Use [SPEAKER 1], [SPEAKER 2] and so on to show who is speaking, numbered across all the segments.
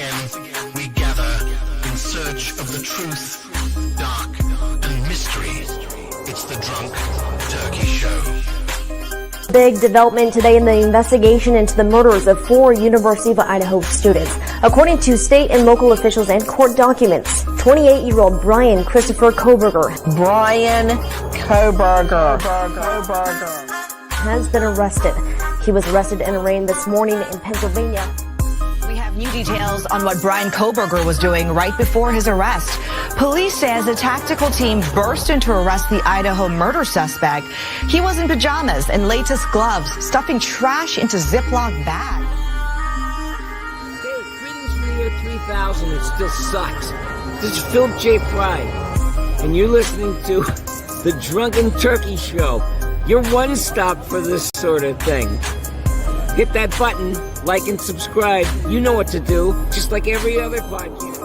[SPEAKER 1] again, we gather in search of the truth, dark, and mystery. It's the Drunk Turkey Show.
[SPEAKER 2] Big development today in the investigation into the murders of 4 University of Idaho students. According to state and local officials and court documents, 28-year-old Bryan Christopher Kohberger has been arrested. He was arrested and arraigned this morning in Pennsylvania.
[SPEAKER 3] We have new details on what Bryan Kohberger was doing right before his arrest. Police says a tactical team burst in to arrest the Idaho murder suspect. He was in pajamas and latest gloves, stuffing trash into Ziploc bags.
[SPEAKER 4] Hey, greetings from the year 3000. It still sucks. This is Philip J. Fry, and you're listening to the Drunken Turkey Show. Your one stop for this sort of thing. Hit that button, like and subscribe. You know what to do, just like every other podcast.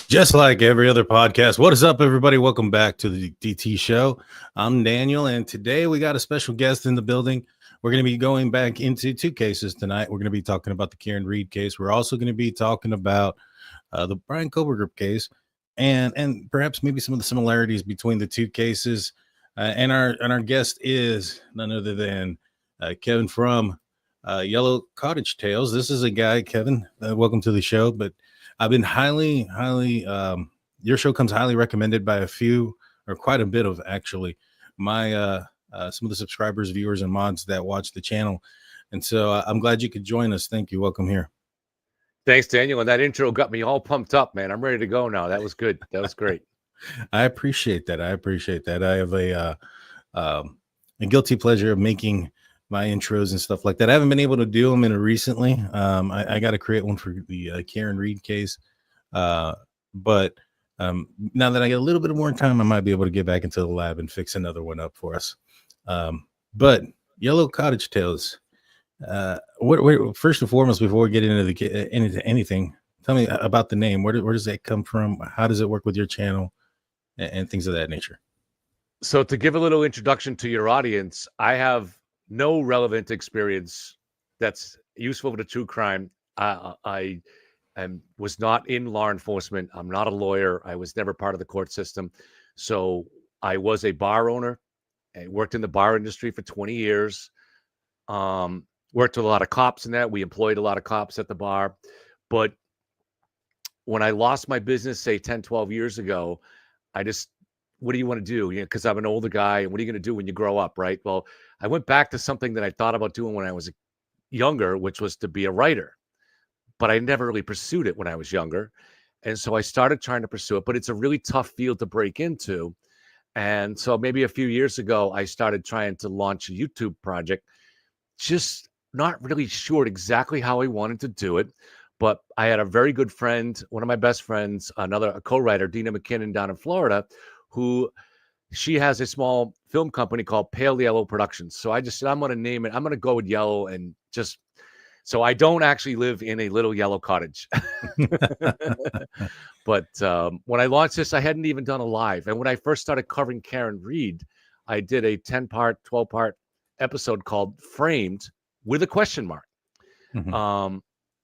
[SPEAKER 5] Just like every other podcast. What is up, everybody? Welcome back to the DT Show. I'm Daniel, and today we got a special guest in the building. We're going to be going back into 2 cases tonight. We're going to be talking about the Karen Reed case. We're also going to be talking about the Bryan Kohberger case, and perhaps maybe some of the similarities between the 2 cases. And our guest is none other than Kevin from yellowcottagetales. This is a guy, Kevin. Welcome to the show. But I've been highly, your show comes highly recommended by a few, or quite a bit of actually, my some of the subscribers, viewers, and mods that watch the channel. And so I'm glad you could join us. Thank you. Welcome here.
[SPEAKER 6] Thanks, Daniel. And that intro got me all pumped up, man. I'm ready to go now. That was good. That was great.
[SPEAKER 5] I appreciate that. I have a guilty pleasure of making my intros and stuff like that. I haven't been able to do them recently. I got to create one for the Karen Reed case. But now that I get a little bit more time, I might be able to get back into the lab and fix another one up for us. But yellowcottagetales. First and foremost, before we get into anything, tell me about the name. Where does that come from? How does it work with your channel and things of that nature?
[SPEAKER 6] So to give a little introduction to your audience, I have no relevant experience that's useful to true crime. I was not in law enforcement. I'm not a lawyer. I was never part of the court system. So I was a bar owner. I worked in the bar industry for 20 years. Worked with a lot of cops in that. We employed a lot of cops at the bar. But when I lost my business, say 10, 12 years ago, what do you want to do? Because I'm an older guy. And what are you going to do when you grow up, right? Well, I went back to something that I thought about doing when I was younger, which was to be a writer. But I never really pursued it when I was younger. And so I started trying to pursue it. But it's a really tough field to break into. And so maybe a few years ago, I started trying to launch a YouTube project, just not really sure exactly how I wanted to do it. But I had a very good friend, one of my best friends, a co-writer, Dina McKinnon down in Florida, who she has a small film company called Pale Yellow Productions. So I just said, I'm going to name it. I'm going to go with yellow and just, so I don't actually live in a little yellow cottage. But when I launched this, I hadn't even done a live. And when I first started covering Karen Reed, I did a 10-part, 12-part episode called Framed with a question mark. Mm-hmm.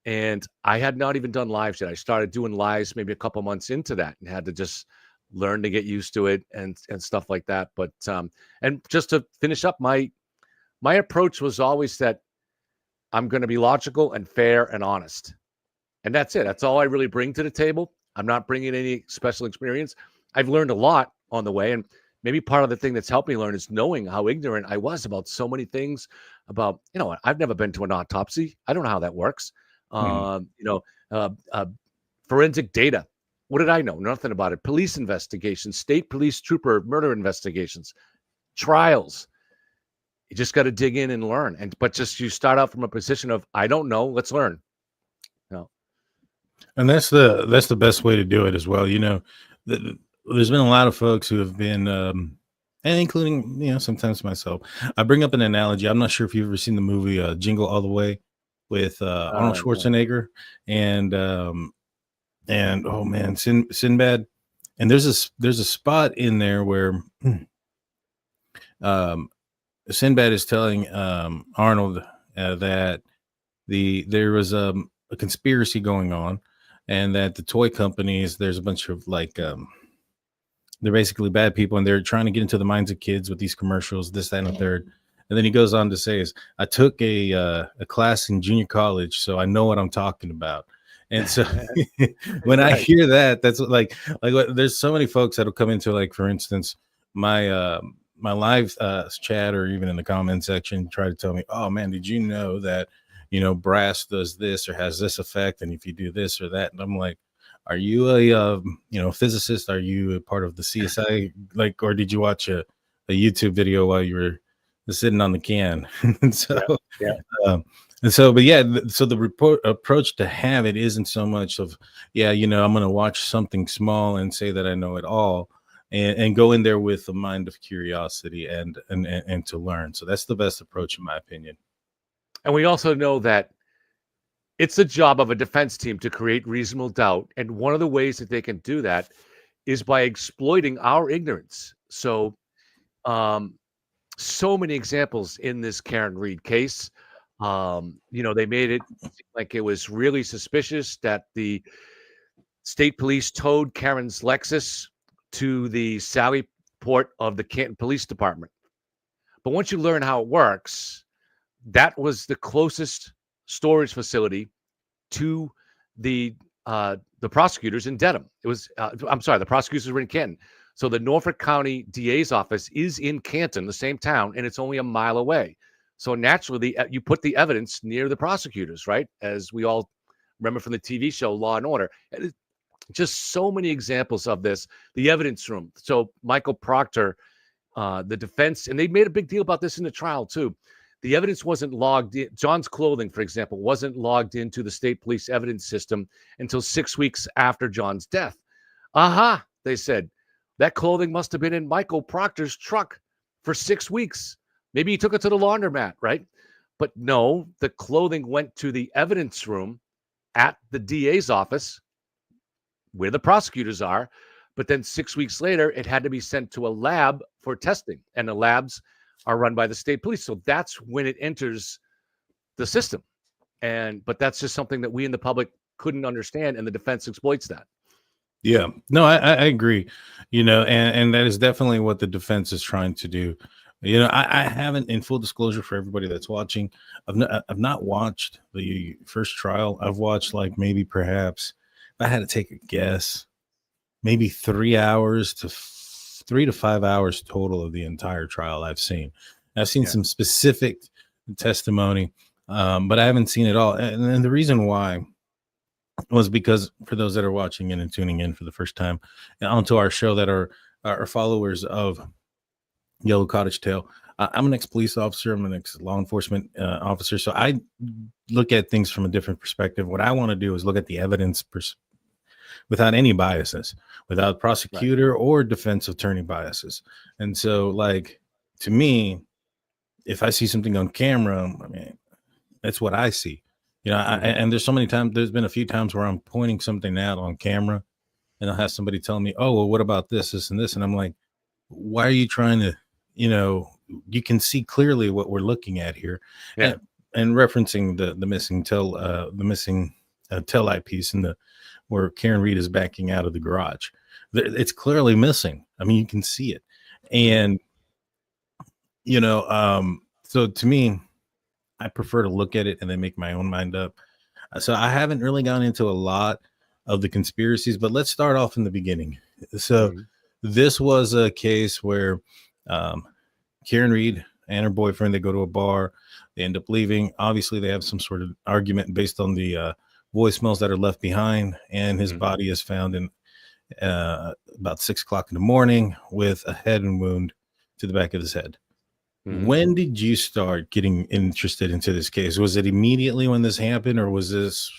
[SPEAKER 6] And I had not even done lives yet. I started doing lives maybe a couple months into that and had to just learn to get used to it and stuff like that. But and just to finish up, my approach was always that I'm going to be logical and fair and honest. And that's it. That's all I really bring to the table. I'm not bringing any special experience. I've learned a lot on the way. And maybe part of the thing that's helped me learn is knowing how ignorant I was about so many things about, I've never been to an autopsy. I don't know how that works. Forensic data. What did I know? Nothing about it. Police investigations, state police trooper murder investigations, trials. You just got to dig in and learn. But you start out from a position of, I don't know, let's learn.
[SPEAKER 5] And that's the best way to do it as well. There's been a lot of folks who have been, and including, sometimes myself. I bring up an analogy. I'm not sure if you've ever seen the movie Jingle All the Way with Arnold Schwarzenegger and oh man, Sinbad. And there's a spot in there where Sinbad is telling Arnold that there was a conspiracy going on, and that the toy companies, there's a bunch of like they're basically bad people, and they're trying to get into the minds of kids with these commercials, this, that, and the third. And then he goes on to say, "Is I took a class in junior college, so I know what I'm talking about." And so when I hear that, that's like there's so many folks that'll come into, like, for instance, my my live chat, or even in the comment section, try to tell me, "Oh man, did you know that, you know, brass does this or has this effect, and if you do this or that?" And I'm like, "Are you a you know, physicist? Are you a part of the CSI, like, or did you watch a YouTube video while you were sitting on the can?" And so but yeah, so the report approach to have it isn't so much of, yeah, you know, I'm going to watch something small and say that I know it all, and go in there with a mind of curiosity and to learn. So that's the best approach, in my opinion.
[SPEAKER 6] And we also know that it's the job of a defense team to create reasonable doubt. And one of the ways that they can do that is by exploiting our ignorance. So, so many examples in this Karen Reed case. You know, they made it seem like it was really suspicious that the state police towed Karen's Lexus to the Sally Port of the Canton Police Department. But once you learn how it works, that was the closest storage facility to the prosecutors in Dedham. It was, I'm sorry, the prosecutors were in Canton. So the Norfolk County DA's office is in Canton, the same town, and it's only a mile away. So naturally, you put the evidence near the prosecutors, right? As we all remember from the TV show Law and Order. And just so many examples of this. The evidence room. So Michael Proctor, the defense, and they made a big deal about this in the trial too. The evidence wasn't logged in. John's clothing, for example, wasn't logged into the state police evidence system until 6 weeks after John's death. Aha, they said. That clothing must have been in Michael Proctor's truck for 6 weeks. Maybe he took it to the laundromat, right? But no, the clothing went to the evidence room at the DA's office where the prosecutors are. But then 6 weeks later, it had to be sent to a lab for testing. And the labs are run by the state police. So that's when it enters the system. But that's just something that we in the public couldn't understand, and the defense exploits that.
[SPEAKER 5] Yeah, no, I agree, you know, and that is definitely what the defense is trying to do. You know, I haven't, in full disclosure for everybody that's watching, I've not watched the first trial. I've watched, like, maybe perhaps, if I had to take a guess, maybe 3 hours to 3 to 5 hours total of the entire trial I've seen. I've seen some specific testimony, but I haven't seen it all. And the reason why was because, for those that are watching in and tuning in for the first time onto our show that are followers of Yellow Cottage Tale, I'm an ex-police officer. I'm an ex-law enforcement officer. So I look at things from a different perspective. What I want to do is look at the evidence without any biases, without prosecutor or defense attorney biases. And so, like, to me, if I see something on camera, I mean, that's what I see. You know, and there's so many times, there's been a few times where I'm pointing something out on camera, and I'll have somebody tell me, "Oh, well, what about this, this, and this?" And I'm like, why are you trying to, you know, you can see clearly what we're looking at here. And referencing the missing tail light piece where Karen Reed is backing out of the garage. It's clearly missing. I mean, you can see it. And, you know, so to me, I prefer to look at it and then make my own mind up. So I haven't really gone into a lot of the conspiracies, but let's start off in the beginning. So this was a case where Karen Reed and her boyfriend, they go to a bar, they end up leaving. Obviously, they have some sort of argument based on the voicemails that are left behind, and his body is found in about 6 o'clock in the morning with a head wound to the back of his head. When did you start getting interested into this case? Was it immediately when this happened, or was this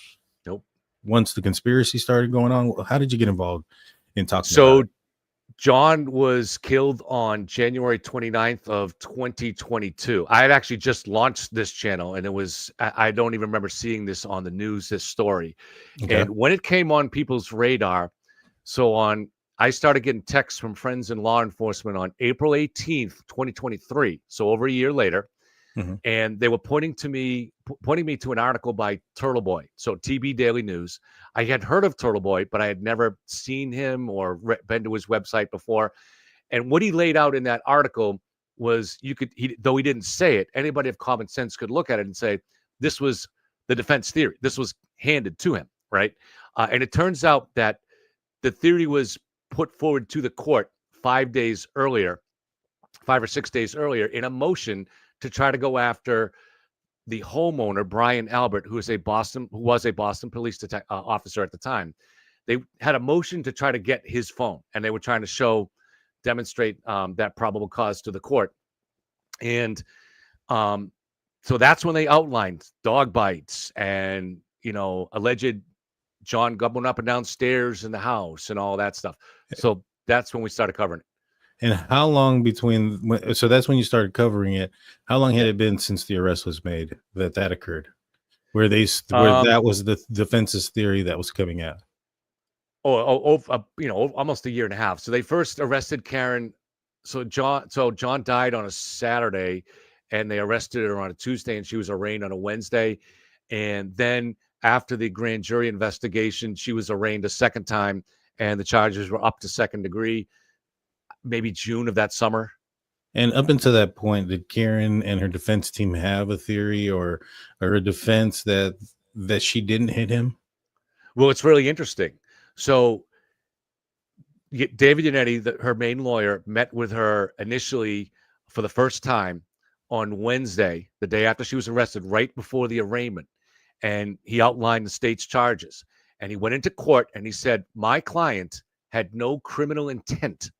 [SPEAKER 5] once the conspiracy started going on? How did you get involved in talking about it?
[SPEAKER 6] John was killed on January 29th of 2022. I had actually just launched this channel, and it was, I don't even remember seeing this on the news, this story. Okay. And when it came on people's radar, I started getting texts from friends in law enforcement on April 18th, 2023. So over a year later.
[SPEAKER 5] Mhm.
[SPEAKER 6] And they were pointing me to an article by Turtle Boy. So TB Daily News. I had heard of Turtle Boy, but I had never seen him or been to his website before. And what he laid out in that article was though he didn't say it, anybody of common sense could look at it and say, this was the defense theory. This was handed to him, right? And it turns out that the theory was put forward to the court 5 or 6 days earlier in a motion to try to go after the homeowner, Brian Albert, who was a Boston police officer at the time. They had a motion to try to get his phone, and they were trying to demonstrate that probable cause to the court. And so that's when they outlined dog bites and, alleged John going up and down stairs in the house and all that stuff. So that's when we started covering it.
[SPEAKER 5] And how long so that's when you started covering it. How long had it been since the arrest was made that occurred? Where that was the defense's theory that was coming out?
[SPEAKER 6] Almost a year and a half. So they first arrested Karen. So John died on a Saturday, and they arrested her on a Tuesday, and she was arraigned on a Wednesday. And then after the grand jury investigation, she was arraigned a second time, and the charges were up to second degree, maybe June of that summer.
[SPEAKER 5] And up until that point, did Karen and her defense team have a theory or a defense that she didn't hit him?
[SPEAKER 6] Well, it's really interesting. So David Yannetti, her main lawyer, met with her initially for the first time on Wednesday, the day after she was arrested, right before the arraignment. And he outlined the state's charges. And he went into court and he said, my client had no criminal intent.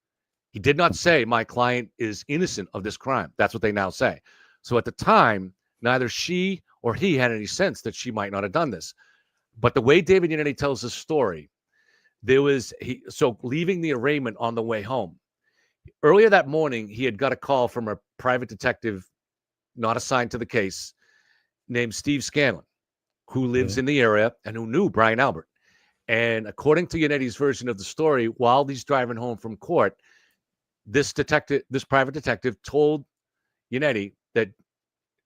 [SPEAKER 6] He did not say my client is innocent of this crime. That's what they now say. So at the time, neither she or he had any sense that she might not have done this. But the way David Yannetti tells the story, leaving the arraignment on the way home, earlier that morning, he had got a call from a private detective not assigned to the case named Steve Scanlon, who lives in the area and who knew Brian Albert. And according to Yannetti's version of the story, while he's driving home from court, this private detective told Yannetti that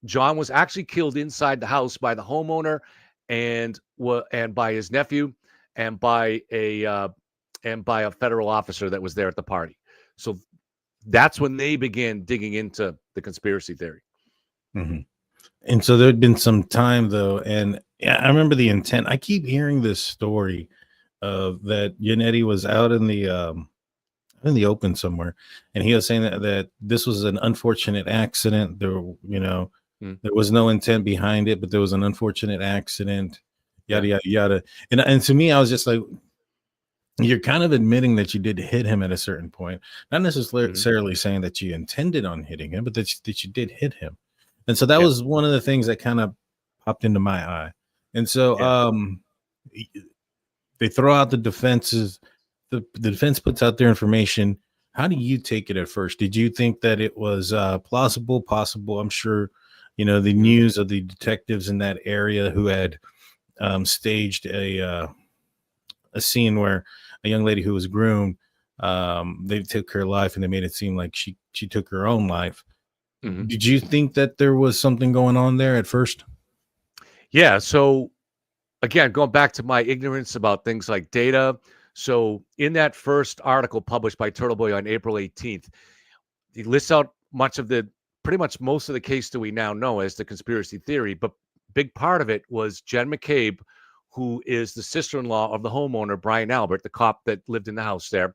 [SPEAKER 6] John was actually killed inside the house by the homeowner and by his nephew and by a federal officer that was there at the party. So that's when they began digging into the conspiracy theory.
[SPEAKER 5] Mm-hmm. And so there'd been some time though, and I remember the intent. I keep hearing this story of that Yannetti was out in the open somewhere, and he was saying that this was an unfortunate accident. There was no intent behind it, but there was an unfortunate accident. Yada yada yada. And to me, I was just like, you're kind of admitting that you did hit him at a certain point, not necessarily saying that you intended on hitting him, but that you did hit him. And so that was one of the things that kind of popped into my eye. And so they throw out the defenses. The defense puts out their information. How do you take it at first? Did you think that it was plausible, possible? I'm sure, the news of the detectives in that area who had staged a scene where a young lady who was groomed, they took her life and they made it seem like she took her own life. Mm-hmm. Did you think that there was something going on there at first?
[SPEAKER 6] Yeah. So again, going back to my ignorance about things like data. So in that first article published by Turtle Boy on April 18th, he lists out pretty much most of the case that we now know as the conspiracy theory. But big part of it was Jen McCabe, who is the sister-in-law of the homeowner, Brian Albert, the cop that lived in the house there.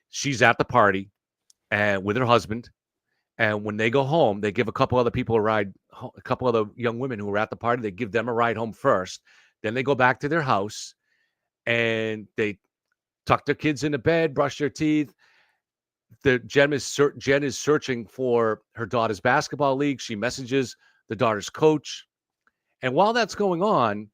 [SPEAKER 6] She's at the party and with her husband. And when they go home, they give a couple other people a ride, a couple other young women who were at the party. They give them a ride home first. Then they go back to their house and they tuck their kids into bed, brush their teeth. Jen is searching for her daughter's basketball league. She messages the daughter's coach. And while that's going on,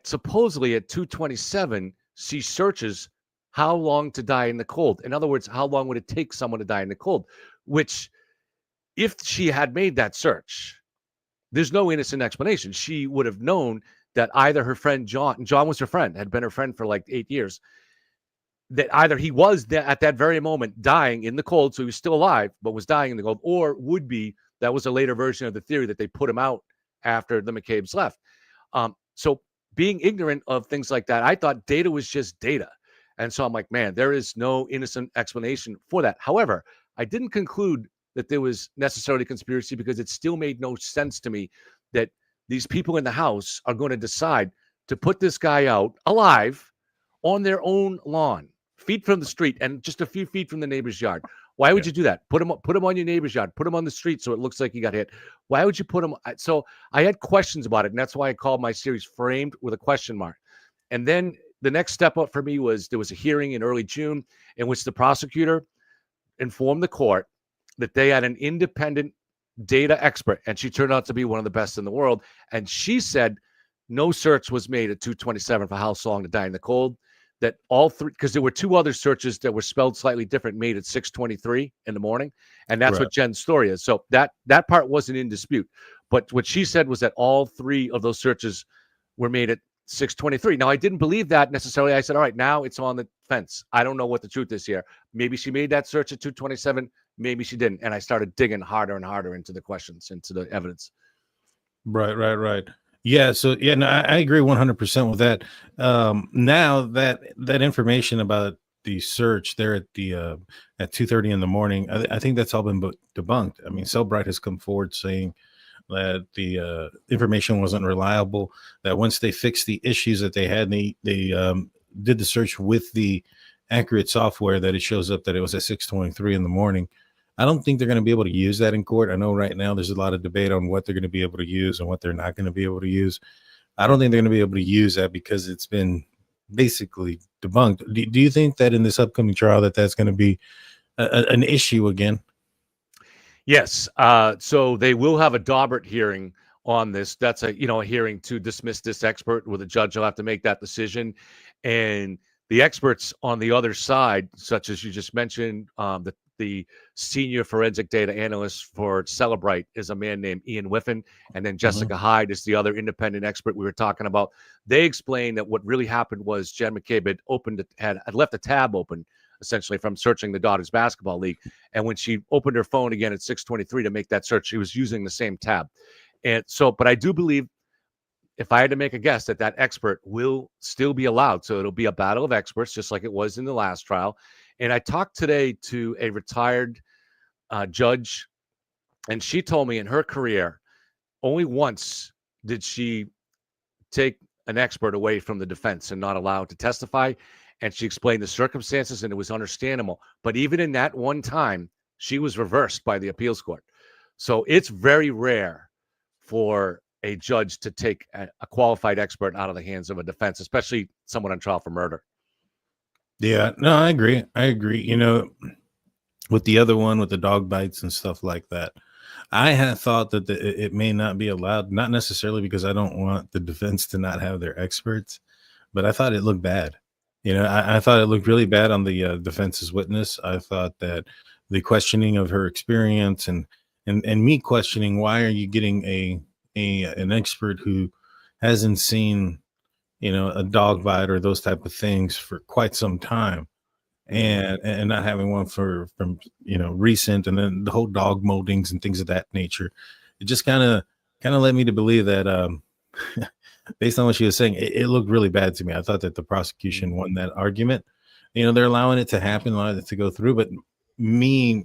[SPEAKER 6] supposedly at 2:27, she searches how long to die in the cold. In other words, how long would it take someone to die in the cold? Which, if she had made that search, there's no innocent explanation. She would have known that either her friend John was her friend, had been her friend for like 8 years, that either he was at that very moment dying in the cold, so he was still alive, but was dying in the cold, or would be That was a later version of the theory that they put him out after the McCabe's left. So being ignorant of things like that, I thought data was just data. And so I'm like, man, there is no innocent explanation for that. However, I didn't conclude that there was necessarily conspiracy because it still made no sense to me that these people in the house are going to decide to put this guy out alive on their own lawn, feet from the street and just a few feet from the neighbor's yard. Why would you do that? Put him on your neighbor's yard, put him on the street so it looks like he got hit. Why would you put him? So I had questions about it, and that's why I called my series Framed with a question mark. And then the next step up for me was there was a hearing in early June in which the prosecutor informed the court that they had an independent data expert, and she turned out to be one of the best in the world. And she said no search was made at 2:27 for House Long to Die in the Cold. That all three, because there were two other searches that were spelled slightly different, made at 6:23 in the morning, and that's what Jen's story is. So that part wasn't in dispute. But what she said was that all three of those searches were made at 6:23. Now, I didn't believe that necessarily. I said, all right, now it's on the fence. I don't know what the truth is here. Maybe she made that search at 2:27. Maybe she didn't. And I started digging harder and harder into the questions, into the evidence.
[SPEAKER 5] Right. Yeah. So yeah, no, I agree 100% with that. Now that information about the search there at the at 2:30 in the morning, I think that's all been debunked. I mean, Cellbrite has come forward saying that the information wasn't reliable. That once they fixed the issues that they had, they did the search with the accurate software, that it shows up that it was at 6:23 in the morning. I don't think they're going to be able to use that in court. I know right now there's a lot of debate on what they're going to be able to use and what they're not going to be able to use. I don't think they're going to be able to use that because it's been basically debunked. Do you think that in this upcoming trial that's going to be an issue again?
[SPEAKER 6] Yes. So they will have a Daubert hearing on this. That's a hearing to dismiss this expert, where the judge will have to make that decision. And the experts on the other side, such as you just mentioned, the senior forensic data analyst for Cellbrite is a man named Ian Whiffen, and then Jessica Hyde is the other independent expert we were talking about. They explained that what really happened was Jen McCabe had left a tab open, essentially, from searching the daughter's basketball league. And when she opened her phone again at 6:23 to make that search, she was using the same tab. And so, but I do believe, if I had to make a guess, that expert will still be allowed. So it'll be a battle of experts, just like it was in the last trial. And I talked today to a retired judge, and she told me in her career, only once did she take an expert away from the defense and not allow it to testify. And she explained the circumstances, and it was understandable. But even in that one time, she was reversed by the appeals court. So it's very rare for a judge to take a qualified expert out of the hands of a defense, especially someone on trial for murder.
[SPEAKER 5] Yeah, no, I agree. With the other one, with the dog bites and stuff like that, I had thought that it may not be allowed, not necessarily because I don't want the defense to not have their experts, but I thought it looked bad. I thought it looked really bad on the defense's witness. I thought that the questioning of her experience and me questioning, why are you getting an expert who hasn't seen a dog bite or those type of things for quite some time, and not having one from recent, and then the whole dog moldings and things of that nature. It just kind of led me to believe that based on what she was saying, it looked really bad to me. I thought that the prosecution won that argument. They're allowing it to happen, allowing it to go through, but me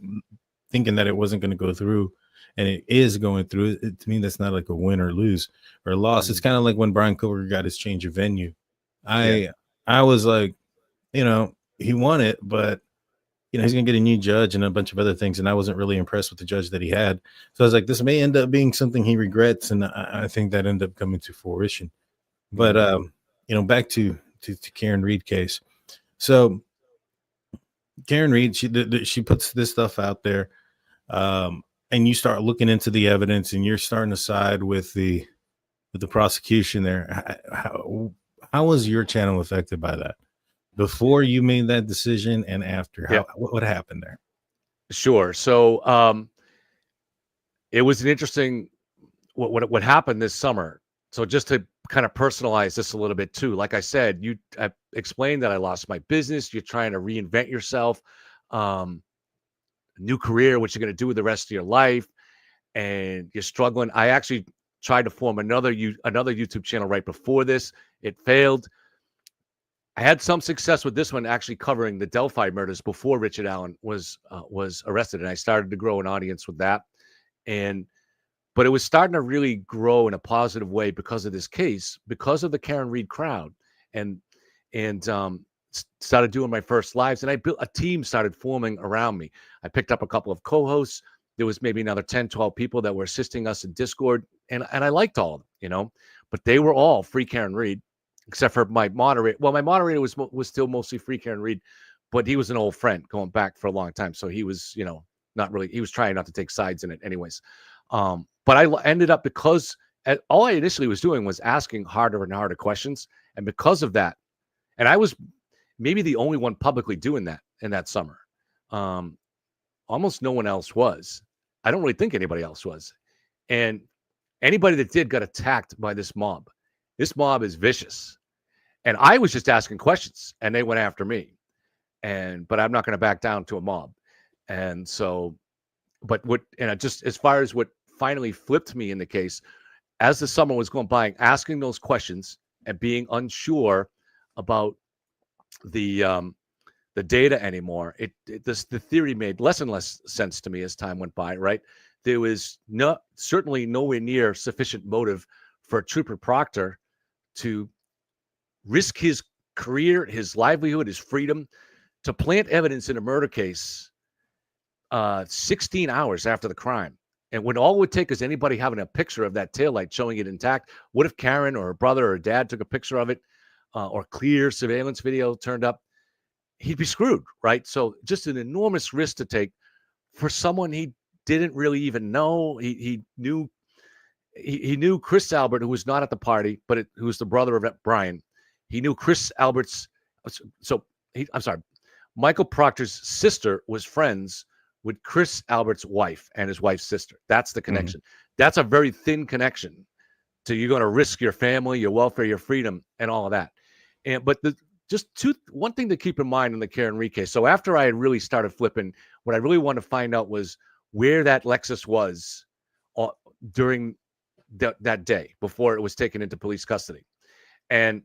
[SPEAKER 5] thinking that it wasn't going to go through, and it is going through, to me, that's not like a win or lose or loss. It's kind of like when Bryan Kohberger got his change of venue. I was like, he won it, but he's gonna get a new judge and a bunch of other things, and I wasn't really impressed with the judge that he had. So I was like, this may end up being something he regrets, and I think that ended up coming to fruition. But back to Karen Reed case. So Karen Reed, she puts this stuff out there. And you start looking into the evidence, and you're starting to side with the prosecution there. How was your channel affected by that? Before you made that decision and after, what happened there?
[SPEAKER 6] Sure. So it was an interesting what happened this summer. So just to kind of personalize this a little bit too, like I said, I explained that I lost my business. You're trying to reinvent yourself. New career, what you're going to do with the rest of your life. and you're struggling. I actually tried to form another YouTube channel right before this. It failed. I had some success with this one, actually covering the Delphi murders before Richard Allen was arrested, and I started to grow an audience with that. But it was starting to really grow in a positive way because of this case, because of the Karen Reed crowd, and started doing my first lives, and I built a team started forming around me. I picked up a couple of co-hosts. There was maybe another 10, 12 people that were assisting us in Discord, and I liked all of them, but they were all free Karen Reed, except for my moderator. Well, my moderator was still mostly free Karen Reed, but he was an old friend going back for a long time. So he was, not really, he was trying not to take sides in it anyways. But I ended up, because all I initially was doing was asking harder and harder questions. And because of that, and I was maybe the only one publicly doing that in that summer. Almost no one else was. I don't really think anybody else was. And anybody that did got attacked by this mob. This mob is vicious. And I was just asking questions, and they went after me. But I'm not going to back down to a mob. And so, just as far as what finally flipped me in the case, as the summer was going by, asking those questions and being unsure about the data anymore, the theory made less and less sense to me as time went by. Right, there was certainly nowhere near sufficient motive for Trooper Proctor to risk his career, his livelihood, his freedom, to plant evidence in a murder case 16 hours after the crime. And when all it would take is anybody having a picture of that taillight showing it intact. What if Karen or her brother or her dad took a picture of it, or clear surveillance video turned up? He'd be screwed, right? So just an enormous risk to take for someone he didn't really even know. He knew Chris Albert, who was not at the party, but who was the brother of Bryan. He knew Chris Albert's. Michael Proctor's sister was friends with Chris Albert's wife and his wife's sister. That's the connection. Mm-hmm. That's a very thin connection to you're going to risk your family, your welfare, your freedom, and all of that. One thing to keep in mind in the Karen Reed case. So after I had really started flipping, what I really wanted to find out was where that Lexus was during that day before it was taken into police custody. And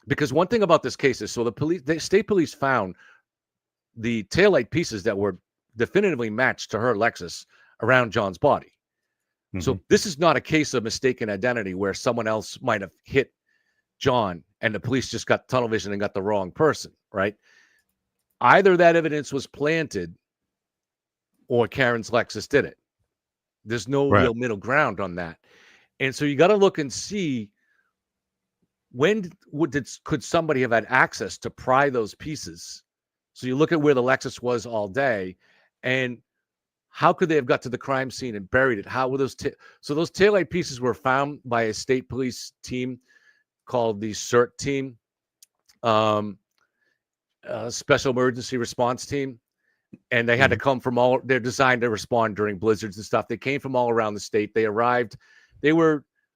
[SPEAKER 6] because one thing about this case is, so the state police found the taillight pieces that were definitively matched to her Lexus around John's body. Mm-hmm. So this is not a case of mistaken identity where someone else might have hit John and the police just got tunnel vision and got the wrong person, right? Either that evidence was planted or Karen's Lexus did it. There's no real middle ground on that. And so you got to look and see could somebody have had access to pry those pieces? So you look at where the Lexus was all day, and how could they have got to the crime scene and buried it? How were those? So those taillight pieces were found by a state police team called the CERT team, Special Emergency Response Team, and they had to come from all. They're designed to respond during blizzards and stuff. They came from all around the state. They arrived. They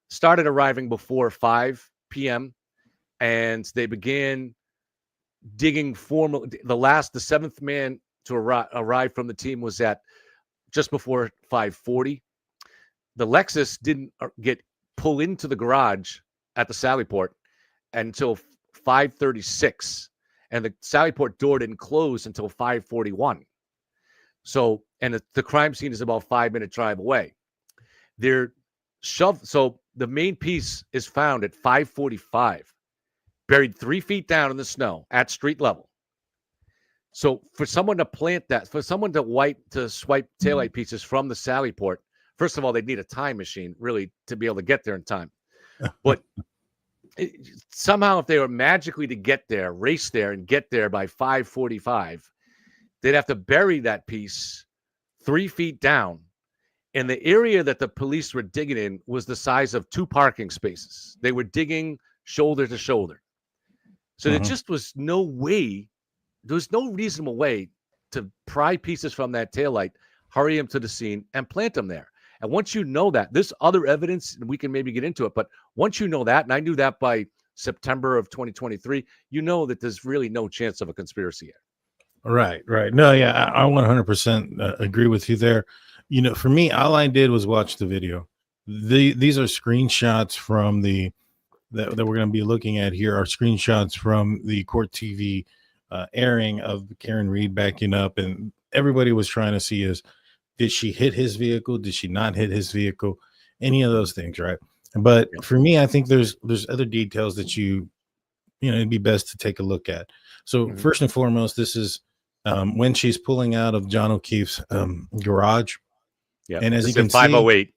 [SPEAKER 6] started arriving before 5 p.m. and they began digging formally. The seventh man to arrive from the team was at just before 5:40. The Lexus didn't pull into the garage at the Sallyport until 5:36, and the Sallyport door didn't close until 5:41. So, and the crime scene is about 5-minute drive away. They're shoved. So the main piece is found at 5:45, buried 3 feet down in the snow at street level. So for someone to plant that, for someone to swipe taillight pieces from the Sallyport, first of all, they'd need a time machine really to be able to get there in time. But somehow if they were magically to get there, race there and get there by 5:45, they'd have to bury that piece 3 feet down. And the area that the police were digging in was the size of 2 parking spaces. They were digging shoulder to shoulder. So there just was no way, there was no reasonable way to pry pieces from that taillight, hurry them to the scene, and plant them there. And once you know that, there's other evidence, and we can maybe get into it, but once you know that, and I knew that by September of 2023, you know that there's really no chance of a conspiracy here.
[SPEAKER 5] Right. No, yeah, I 100% agree with you there. For me, all I did was watch the video. These are screenshots from that we're going to be looking at here are screenshots from the court TV airing of Karen Reed backing up, and everybody was trying to see did she hit his vehicle? Did she not hit his vehicle? Any of those things, right? But for me, I think there's other details that it'd be best to take a look at. So first and foremost, this is when she's pulling out of John O'Keefe's garage.
[SPEAKER 6] Yeah,
[SPEAKER 5] and as
[SPEAKER 6] this
[SPEAKER 5] you can
[SPEAKER 6] 5:08.
[SPEAKER 5] see,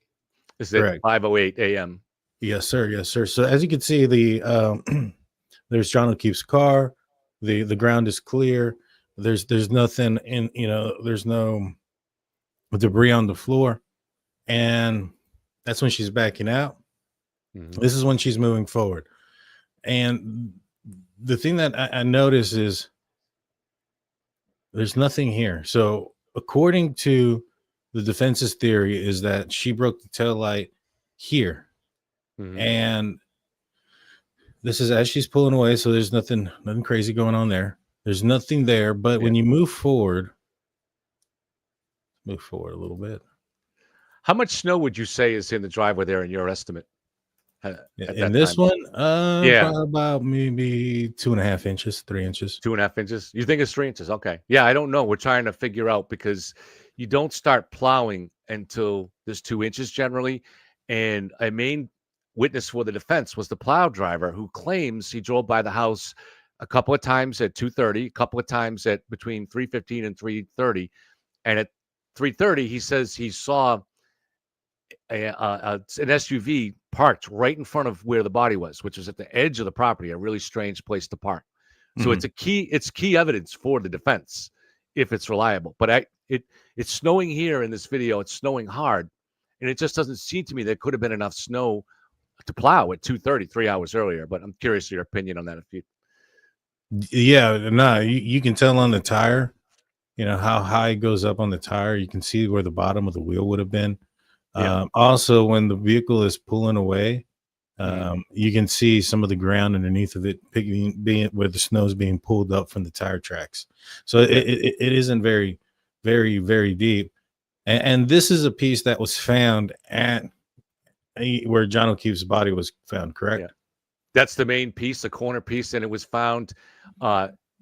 [SPEAKER 6] This is at 5:08 a.m.
[SPEAKER 5] Yes, sir. Yes, sir. So as you can see, there's John O'Keefe's car. The ground is clear. There's nothing there's no debris on the floor, and that's when she's backing out. This is when she's moving forward, and the thing that I notice is there's nothing here. So according to the defense's theory is that she broke the tail light here. And this is as she's pulling away, so there's nothing crazy going on there. There's nothing there, but when you move forward a little bit.
[SPEAKER 6] How much snow would you say is in the driveway there in your estimate?
[SPEAKER 5] In this
[SPEAKER 6] time?
[SPEAKER 5] One, probably about maybe 2.5 inches, 3 inches.
[SPEAKER 6] 2.5 inches? You think it's 3 inches? Okay. Yeah, I don't know. We're trying to figure out because you don't start plowing until there's 2 inches generally. And a main witness for the defense was the plow driver who claims he drove by the house a couple of times at 2:30, a couple of times at between 3:15 and 3:30. And at 3:30, he says he saw an SUV parked right in front of where the body was, which is at the edge of the property, a really strange place to park. So it's key evidence for the defense if it's reliable. But it's snowing here in this video. It's snowing hard, and it just doesn't seem to me there could have been enough snow to plow at 2:30, 3 hours earlier. But I'm curious your opinion on that.
[SPEAKER 5] You can tell on the tire, how high it goes up on the tire. You can see where the bottom of the wheel would have been. Also, when the vehicle is pulling away, you can see some of the ground underneath of it being where the snow is being pulled up from the tire tracks. So it isn't very, very, very deep. And this is a piece that was found at where John O'Keefe's body was found, correct?
[SPEAKER 6] Yeah. That's the main piece, the corner piece, and it was found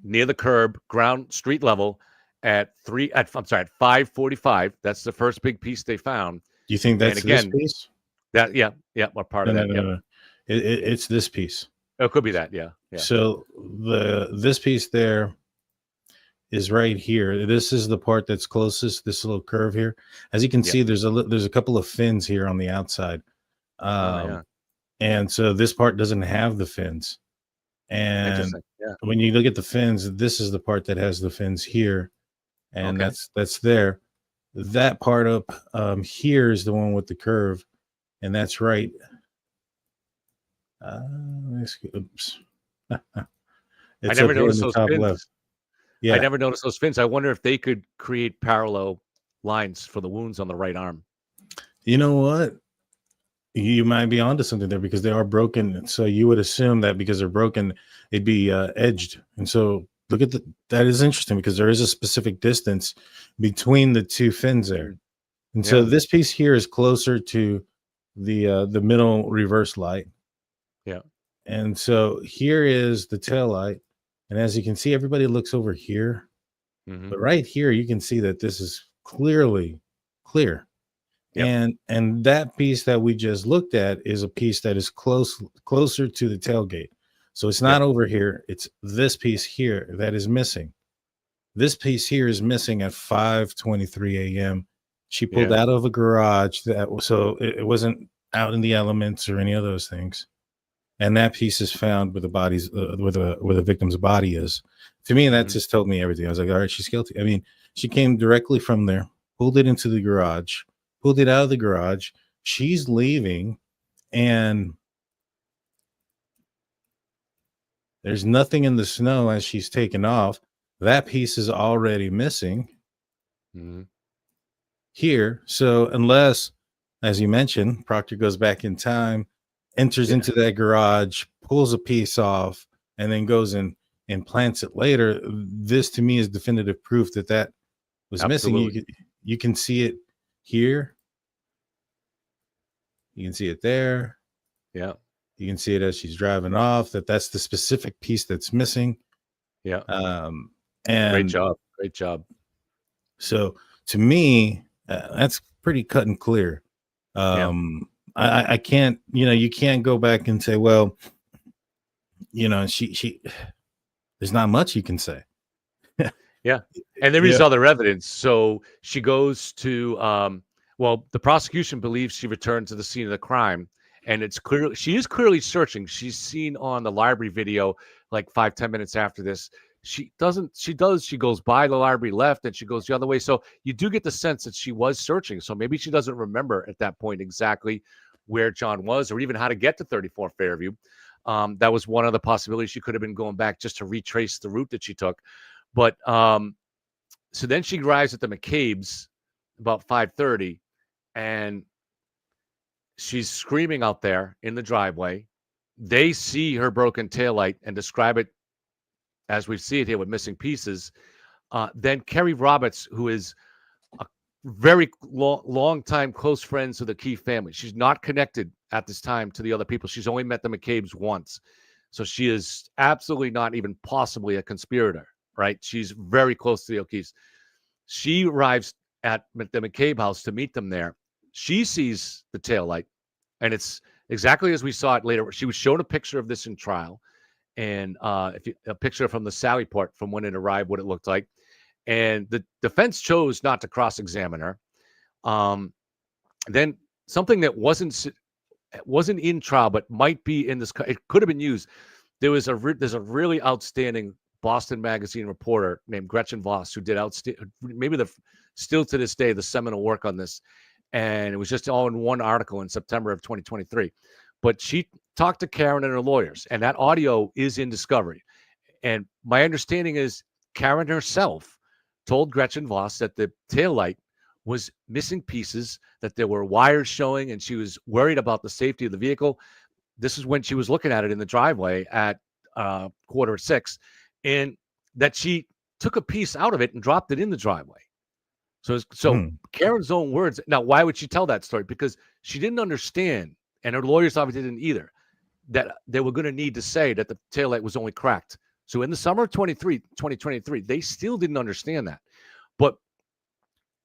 [SPEAKER 6] near the curb, ground street level at 5:45. That's the first big piece they found.
[SPEAKER 5] Do you think that's this piece?
[SPEAKER 6] What part of that?
[SPEAKER 5] No. It's this piece.
[SPEAKER 6] Oh, it could be that, yeah.
[SPEAKER 5] So this piece there is right here. This is the part that's closest. This little curve here, as you can see, there's a couple of fins here on the outside, and so this part doesn't have the fins. And when you look at the fins, this is the part that has the fins here, and that's there. That part up here is the one with the curve, and that's right. Oops.
[SPEAKER 6] I never noticed those fins. Left. Yeah, I never noticed those fins. I wonder if they could create parallel lines for the wounds on the right arm.
[SPEAKER 5] You know what? You might be onto something there because they are broken. So you would assume that because they're broken, it'd be edged. And so look at that is interesting because there is a specific distance between the two fins there. And so this piece here is closer to the middle reverse light.
[SPEAKER 6] Yeah.
[SPEAKER 5] And so here is the tail light. And as you can see, everybody looks over here. But right here, you can see that this is clearly clear. Yep. And that piece that we just looked at is a piece that is closer to the tailgate. So it's not over here. It's this piece here that is missing. This piece here is missing at 5:23 a.m. She pulled out of a garage so it wasn't out in the elements or any of those things. And that piece is found where the body's where the victim's body is. To me, that just told me everything. I was like, all right, she's guilty. I mean, she came directly from there, pulled it into the garage, pulled it out of the garage. She's leaving, and there's nothing in the snow as she's taken off. That piece is already missing here. So unless, as you mentioned, Proctor goes back in time, enters into that garage, pulls a piece off, and then goes and plants it later, this to me is definitive proof that was missing. You can see it here. You can see it there.
[SPEAKER 6] Yeah.
[SPEAKER 5] You can see it as she's driving off. That's the specific piece that's missing.
[SPEAKER 6] Yeah.
[SPEAKER 5] And
[SPEAKER 6] Great job. Great job.
[SPEAKER 5] So to me, that's pretty cut and clear. I can't, you can't go back and say, well, she there's not much you can say.
[SPEAKER 6] Yeah. And there is other evidence. So she goes to, the prosecution believes she returned to the scene of the crime. And it's clear she is clearly searching. She's seen on the library video like 5-10 minutes after this. She goes by the library left and she goes the other way. So you do get the sense that she was searching. So maybe she doesn't remember at that point exactly where John was or even how to get to 34 Fairview. That was one of the possibilities. She could have been going back just to retrace the route that she took. But so then she arrives at the McCabe's about 5:30 and she's screaming out there in the driveway. They see her broken taillight and describe it as we see it here with missing pieces. Then Kerry Roberts, who is a very long time close friends to the Key family. She's not connected at this time to the other people. She's only met the McCabe's once. So she is absolutely not even possibly a conspirator, right? She's very close to the O'Keefes. She arrives at the McCabe house to meet them there. She sees the taillight, and it's exactly as we saw it later. She was shown a picture of this in trial, and a picture from the Sally port from when it arrived, what it looked like. And the defense chose not to cross-examine her. Then something that wasn't in trial, but might be in this, it could have been used. There's a really outstanding Boston Magazine reporter named Gretchen Voss who did still to this day, the seminal work on this. And it was just all in one article in September of 2023. But she talked to Karen and her lawyers, and that audio is in discovery. And my understanding is Karen herself told Gretchen Voss that the taillight was missing pieces, that there were wires showing, and she was worried about the safety of the vehicle. This is when she was looking at it in the driveway at 5:45, and that she took a piece out of it and dropped it in the driveway. So Karen's own words. Now, why would she tell that story? Because she didn't understand, and her lawyers obviously didn't either, that they were going to need to say that the taillight was only cracked. So in the summer of 2023, they still didn't understand that. But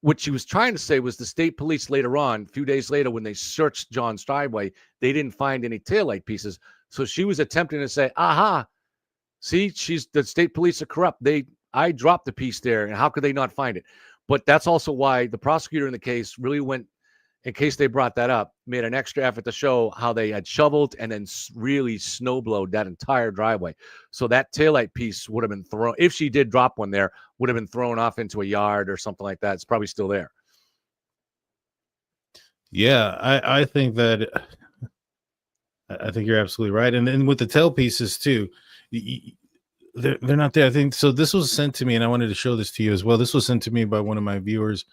[SPEAKER 6] what she was trying to say was the state police later on, a few days later, when they searched John's driveway, they didn't find any taillight pieces. So she was attempting to say, aha, see, the state police are corrupt. I dropped the piece there, and how could they not find it? But that's also why the prosecutor in the case really went, in case they brought that up, made an extra effort to show how they had shoveled and then really snowblowed that entire driveway. So that taillight piece would have been thrown, if she did drop one there, would have been thrown off into a yard or something like that. It's probably still there.
[SPEAKER 5] Yeah, I think that, I think you're absolutely right. And then with the tail pieces too, they're not there. I think so. This was sent to me, and I wanted to show this to you as well. This was sent to me by one of my viewers,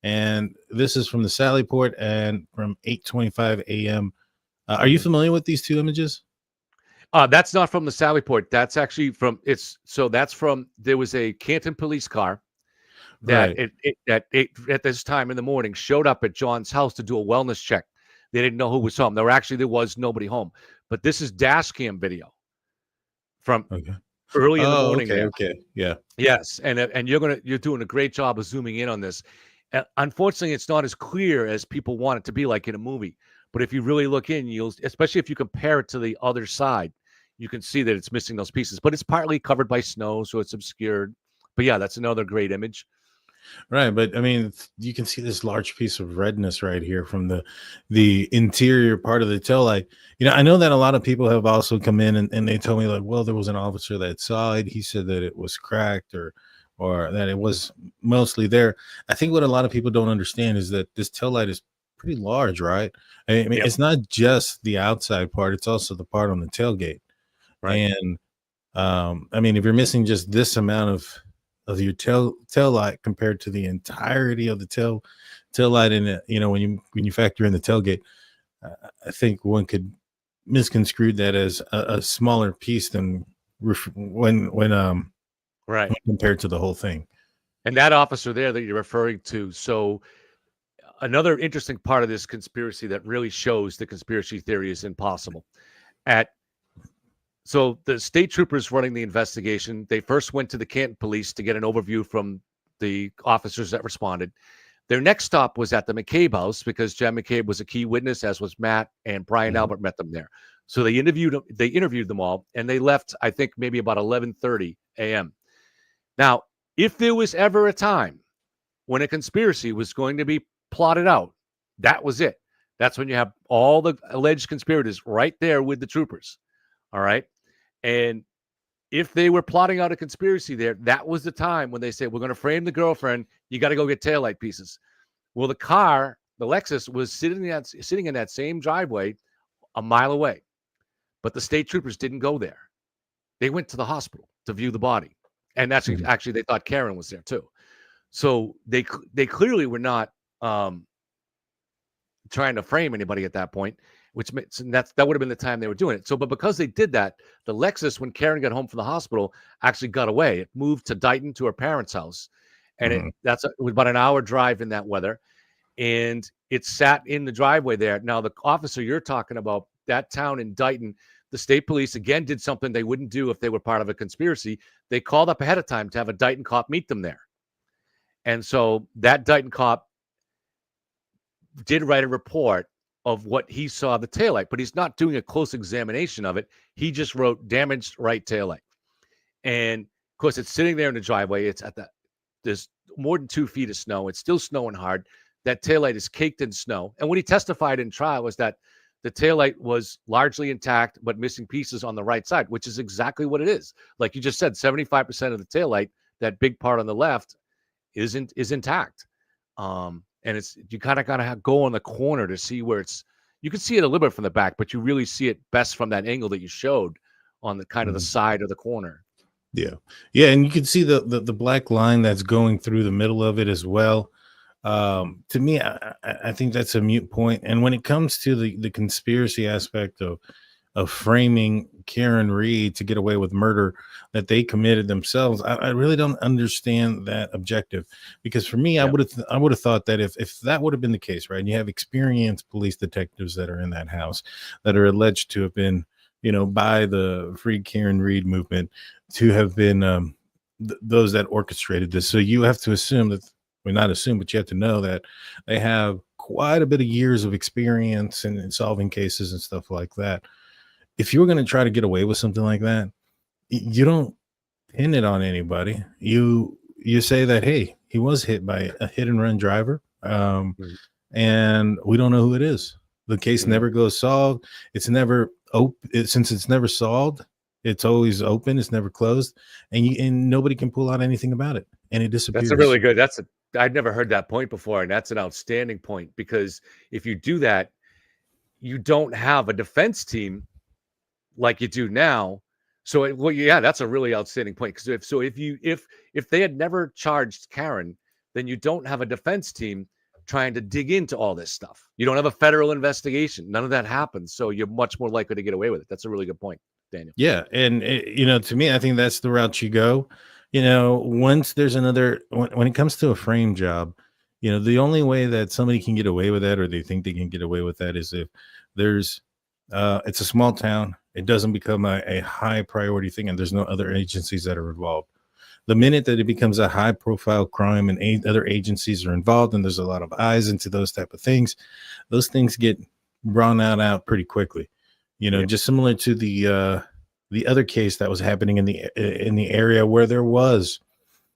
[SPEAKER 5] and this is from the Sally Port and from 8:25 a.m. Are you familiar with these two images?
[SPEAKER 6] That's not from the Sally Port. That's actually there was a Canton police car that at this time in the morning showed up at John's house to do a wellness check. They didn't know who was home. There was nobody home. But this is dash cam video from early in the morning.
[SPEAKER 5] Okay. Yeah.
[SPEAKER 6] Yes. And you're doing a great job of zooming in on this. Unfortunately, it's not as clear as people want it to be, like in a movie. But if you really look in, especially if you compare it to the other side, you can see that it's missing those pieces. But it's partly covered by snow, so it's obscured. But yeah, that's another great image.
[SPEAKER 5] Right, but I mean, you can see this large piece of redness right here from the interior part of the tail light. I know that a lot of people have also come in and they told me, like, well, there was an officer that saw it. He said that it was cracked or that it was mostly there. I think what a lot of people don't understand is that this tail light is pretty large, right? I mean, It's not just the outside part; it's also the part on the tailgate. Right. And I mean, if you're missing just this amount of your tail light compared to the entirety of the tail light in it, when you factor in the tailgate, I think one could misconstrue that as a smaller piece than when compared to the whole thing.
[SPEAKER 6] And that officer there that you're referring to, so another interesting part of this conspiracy that really shows the conspiracy theory is impossible. So the state troopers running the investigation, they first went to the Canton police to get an overview from the officers that responded. Their next stop was at the McCabe house because Jen McCabe was a key witness, as was Matt, and Brian Albert met them there. So they interviewed them all, and they left, I think, maybe about 11:30 a.m. Now, if there was ever a time when a conspiracy was going to be plotted out, that was it. That's when you have all the alleged conspirators right there with the troopers. All right. And if they were plotting out a conspiracy there, that was the time when they said, we're going to frame the girlfriend. You got to go get taillight pieces. Well, the car, the Lexus, was sitting in that same driveway a mile away. But the state troopers didn't go there. They went to the hospital to view the body. And that's actually, they thought Karen was there too. So they clearly were not trying to frame anybody at that point, which that would have been the time they were doing it. So, but because they did that, the Lexus, when Karen got home from the hospital, actually got away. It moved to Dighton to her parents' house. And it was about an hour drive in that weather. And it sat in the driveway there. Now, the officer you're talking about, that town in Dighton, the state police, again, did something they wouldn't do if they were part of a conspiracy. They called up ahead of time to have a Dighton cop meet them there. And so that Dighton cop did write a report of what he saw the taillight, but he's not doing a close examination of it. He just wrote damaged right taillight. And of course, it's sitting there in the driveway. There's more than 2 feet of snow. It's still snowing hard. That taillight is caked in snow. And what he testified in trial was that the taillight was largely intact, but missing pieces on the right side, which is exactly what it is. Like you just said, 75% of the taillight, that big part on the left, is intact. And you kind of got to go on the corner to see where you can see it a little bit from the back, but you really see it best from that angle that you showed on the kind of the side of the corner.
[SPEAKER 5] Yeah. Yeah. And you can see the black line that's going through the middle of it as well. To me, I think that's a moot point. And when it comes to the conspiracy aspect of framing Karen Reed to get away with murder that they committed themselves, I really don't understand that objective, because for me, I would have thought that if that would have been the case, right, and you have experienced police detectives that are in that house that are alleged to have been, by the Free Karen Reed movement, to have been those that orchestrated this. So you have to assume that, well, not assume, but you have to know that they have quite a bit of years of experience in solving cases and stuff like that. If you're going to try to get away with something like that, you don't pin it on anybody. You say that, hey, he was hit by a hit and run driver, and we don't know who it is. The case never goes solved. It's never open. Since it's never solved, it's always open. It's never closed, and nobody can pull out anything about it, and it disappears.
[SPEAKER 6] That's a really good. I'd never heard that point before, and that's an outstanding point, because if you do that, you don't have a defense team like you do now. So, that's a really outstanding point. Because if they had never charged Karen, then you don't have a defense team trying to dig into all this stuff. You don't have a federal investigation. None of that happens. So you're much more likely to get away with it. That's a really good point, Daniel.
[SPEAKER 5] Yeah, and to me, I think that's the route you go. Once there's when it comes to a frame job, the only way that somebody can get away with that, or they think they can get away with that, is if there's it's a small town. It doesn't become a high priority thing, and there's no other agencies that are involved. The minute that it becomes a high profile crime and other agencies are involved, and there's a lot of eyes into those type of things, those things get drawn out pretty quickly. Just similar to the other case that was happening in the area where there was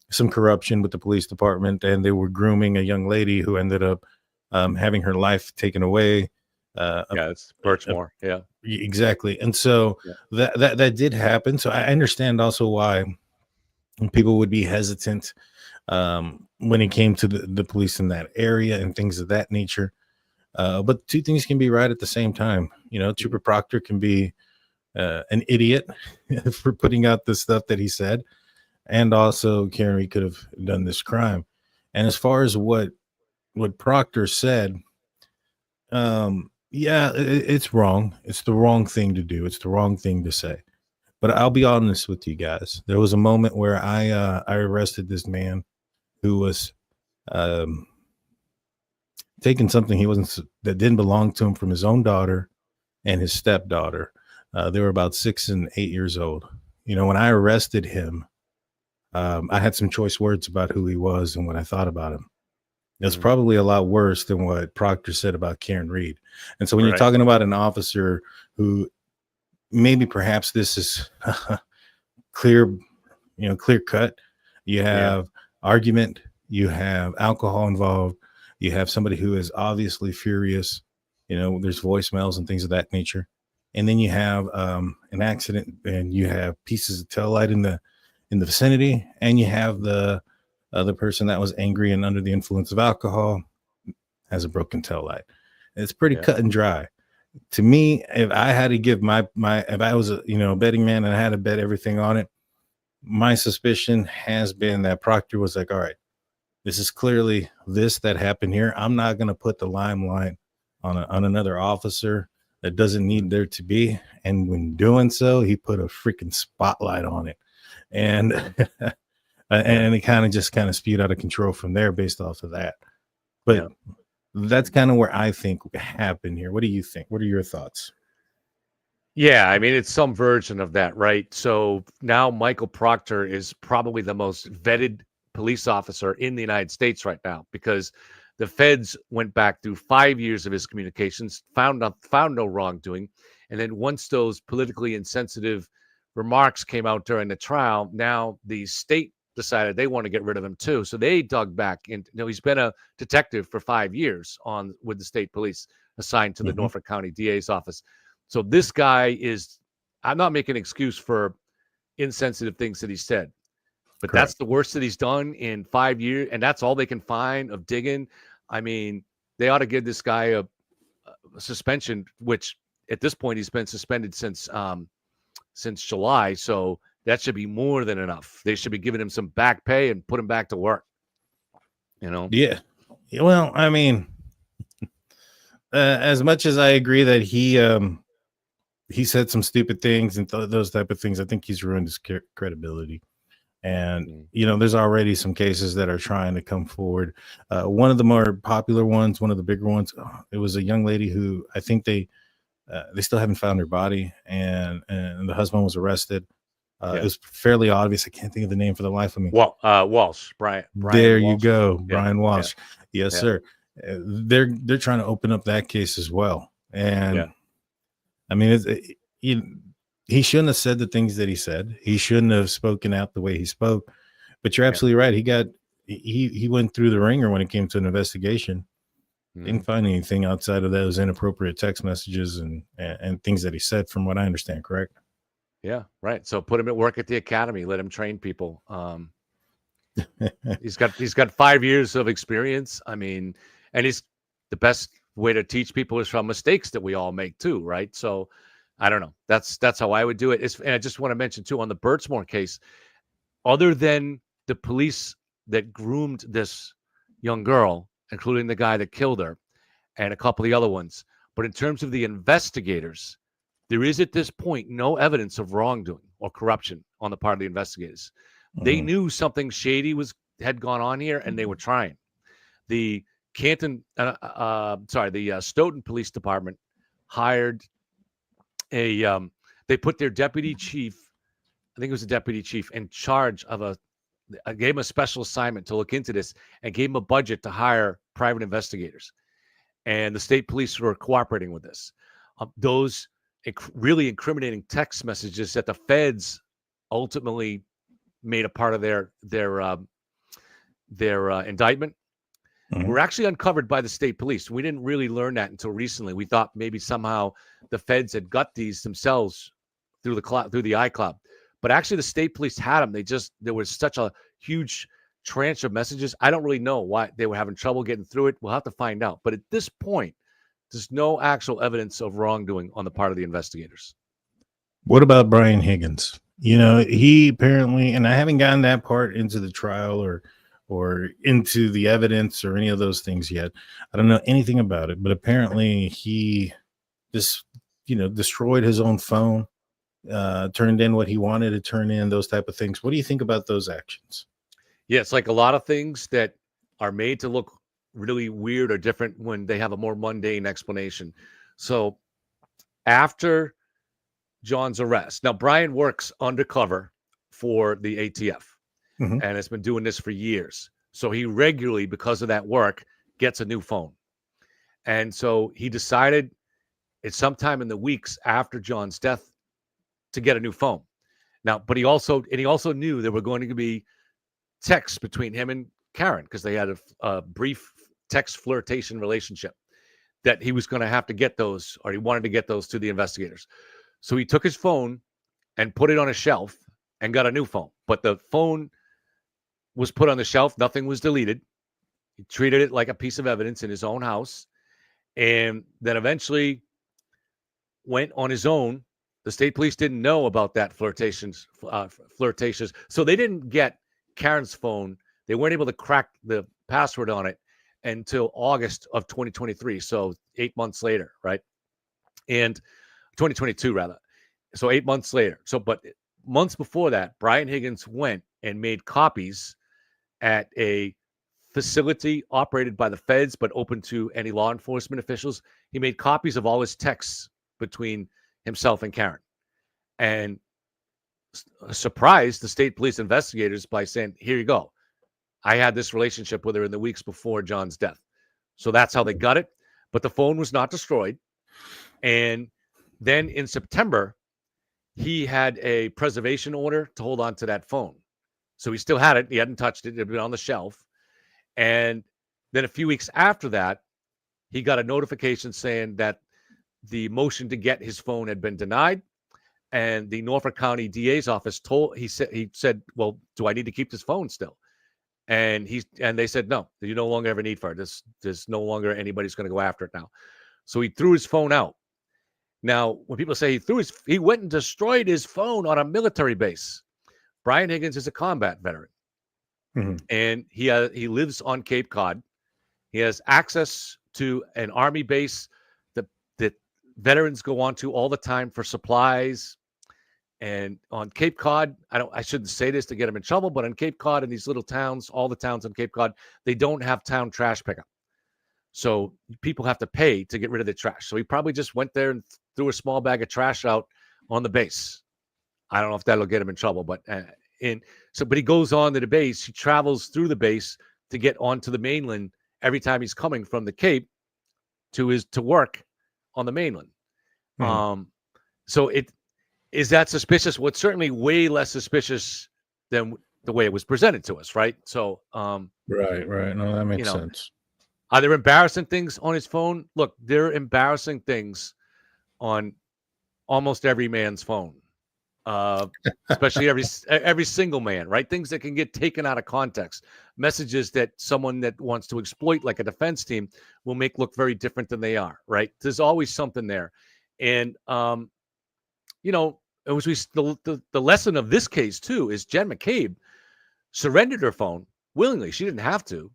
[SPEAKER 5] some corruption with the police department, and they were grooming a young lady who ended up having her life taken away.
[SPEAKER 6] It's Birchmore. Yeah,
[SPEAKER 5] exactly. And so that did happen. So I understand also why people would be hesitant when it came to the police in that area and things of that nature. But two things can be right at the same time. Trooper Proctor can be an idiot for putting out the stuff that he said, and also Karen Reed could have done this crime. And as far as what Proctor said, it's wrong. It's the wrong thing to do. It's the wrong thing to say. But I'll be honest with you guys. There was a moment where I arrested this man who was taking something that didn't belong to him from his own daughter and his stepdaughter. They were about 6 and 8 years old. When I arrested him, I had some choice words about who he was and what I thought about him. It's probably a lot worse than what Proctor said about Karen Reed. And so when you're talking about an officer who maybe perhaps this is clear cut, you have argument, you have alcohol involved, you have somebody who is obviously furious, there's voicemails and things of that nature. And then you have an accident, and you have pieces of tail light in the vicinity, and you have the other person that was angry and under the influence of alcohol has a broken tail light. It's pretty cut and dry. To me, if I had to give if I was a betting man and I had to bet everything on it, my suspicion has been that Proctor was like, all right, this is clearly this that happened here. I'm not going to put the limelight on another officer that doesn't need there to be. And when doing so, he put a freaking spotlight on it. And and it kind of spewed out of control from there based off of that. But that's kind of where I think happened here. What do you think? What are your thoughts?
[SPEAKER 6] Yeah, I mean, it's some version of that, right? So now Michael Proctor is probably the most vetted police officer in the United States right now, because the feds went back through 5 years of his communications, found no wrongdoing. And then once those politically insensitive remarks came out during the trial, now the state decided they want to get rid of him too. So they dug back in. He's been a detective for 5 years with the state police, assigned to the Norfolk County DA's office. So this guy I'm not making an excuse for insensitive things that he said, but that's the worst that he's done in 5 years. And that's all they can find of digging. I mean, they ought to give this guy a suspension, which at this point he's been suspended since July. So that should be more than enough. They should be giving him some back pay and put him back to work.
[SPEAKER 5] Yeah. Well, I mean, as much as I agree that he said some stupid things and those type of things, I think he's ruined his credibility. And, there's already some cases that are trying to come forward. One of the more popular ones, one of the bigger ones, it was a young lady who I think they still haven't found her body, and the husband was arrested. It was fairly obvious. I can't think of the name for the life of me.
[SPEAKER 6] Well, Walsh, Brian
[SPEAKER 5] there
[SPEAKER 6] Walsh.
[SPEAKER 5] You go. Brian Walsh. Yes, sir. They're trying to open up that case as well. And I mean, he shouldn't have said the things that he said. He shouldn't have spoken out the way he spoke. But you're absolutely right. He went through the ringer when it came to an investigation. Didn't find anything outside of those inappropriate text messages and things that he said, from what I understand. Correct?
[SPEAKER 6] Yeah, right. So put him at work at the academy. Let him train people. He's got 5 years of experience. I mean, and he's the best way to teach people is from mistakes that we all make too, right? So I don't know. That's how I would do it. And I just want to mention too, on the Birchmore case, other than the police that groomed this young girl, including the guy that killed her and a couple of the other ones, but in terms of the investigators, there is at this point no evidence of wrongdoing or corruption on the part of the investigators. They knew something shady had gone on here, and they were trying. The Stoughton Police Department hired they put their deputy chief, I think it was a deputy chief, in charge of gave him a special assignment to look into this, and gave him a budget to hire private investigators. And the state police were cooperating with this. Those really incriminating text messages that the feds ultimately made a part of their indictment were actually uncovered by the state police. We didn't really learn that until recently. We thought maybe somehow the feds had got these themselves through the iCloud, but actually the state police had them. There was such a huge tranche of messages. I don't really know why they were having trouble getting through it. We'll have to find out. But at this point, there's no actual evidence of wrongdoing on the part of the investigators.
[SPEAKER 5] What about Brian Higgins? He apparently, and I haven't gotten that part into the trial or into the evidence or any of those things yet. I don't know anything about it, but apparently he just, destroyed his own phone, turned in what he wanted to turn in, those type of things. What do you think about those actions?
[SPEAKER 6] Yeah, it's like a lot of things that are made to look really weird or different when they have a more mundane explanation. So after John's arrest, now Bryan works undercover for the ATF
[SPEAKER 5] Mhm.
[SPEAKER 6] and has been doing this for years. So he regularly, because of that work, gets a new phone. And so he decided it's sometime in the weeks after John's death to get a new phone. Now, but he also knew there were going to be texts between him and Karen because they had a brief text flirtation relationship that he was going to have to get those, or he wanted to get those to the investigators. So he took his phone and put it on a shelf and got a new phone. But the phone was put on the shelf. Nothing was deleted. He treated it like a piece of evidence in his own house. And then eventually went on his own. The state police didn't know about that flirtations. So they didn't get Karen's phone. They weren't able to crack the password on it until August of 2023. So 8 months later, right? And 2022 rather. So 8 months later. So, but months before that, Brian Higgins went and made copies at a facility operated by the feds, but open to any law enforcement officials. He made copies of all his texts between himself and Karen, and surprised the state police investigators by saying, here you go. I had this relationship with her in the weeks before John's death. So that's how they got it. But the phone was not destroyed. And then in September, he had a preservation order to hold on to that phone. So he still had it. He hadn't touched it. It had been on the shelf. And then a few weeks after that, he got a notification saying that the motion to get his phone had been denied. And the Norfolk County DA's office he said, well, do I need to keep this phone still? And they said, no, you no longer have a need for it. There's no longer anybody's going to go after it now. So he threw his phone out. Now, when people say he went and destroyed his phone on a military base. Brian Higgins is a combat veteran.
[SPEAKER 5] Mhm.
[SPEAKER 6] And he lives on Cape Cod. He has access to an Army base that veterans go on to all the time for supplies. And on Cape Cod, I shouldn't say this to get him in trouble, but on Cape Cod, in these little towns, all the towns on Cape Cod, they don't have town trash pickup. So people have to pay to get rid of the trash. So he probably just went there and threw a small bag of trash out on the base. I don't know if that'll get him in trouble, but but he goes on to the base. He travels through the base to get onto the mainland every time he's coming from the Cape to work on the mainland. So is that suspicious? Well, it's certainly way less suspicious than the way it was presented to us, right? So
[SPEAKER 5] Right. No, that makes sense.
[SPEAKER 6] Are there embarrassing things on his phone? Look, there are embarrassing things on almost every man's phone. Especially every single man, right? Things that can get taken out of context. Messages that someone that wants to exploit, like a defense team, will make look very different than they are, right? There's always something there. And, it was the lesson of this case, too, is Jen McCabe surrendered her phone willingly. She didn't have to.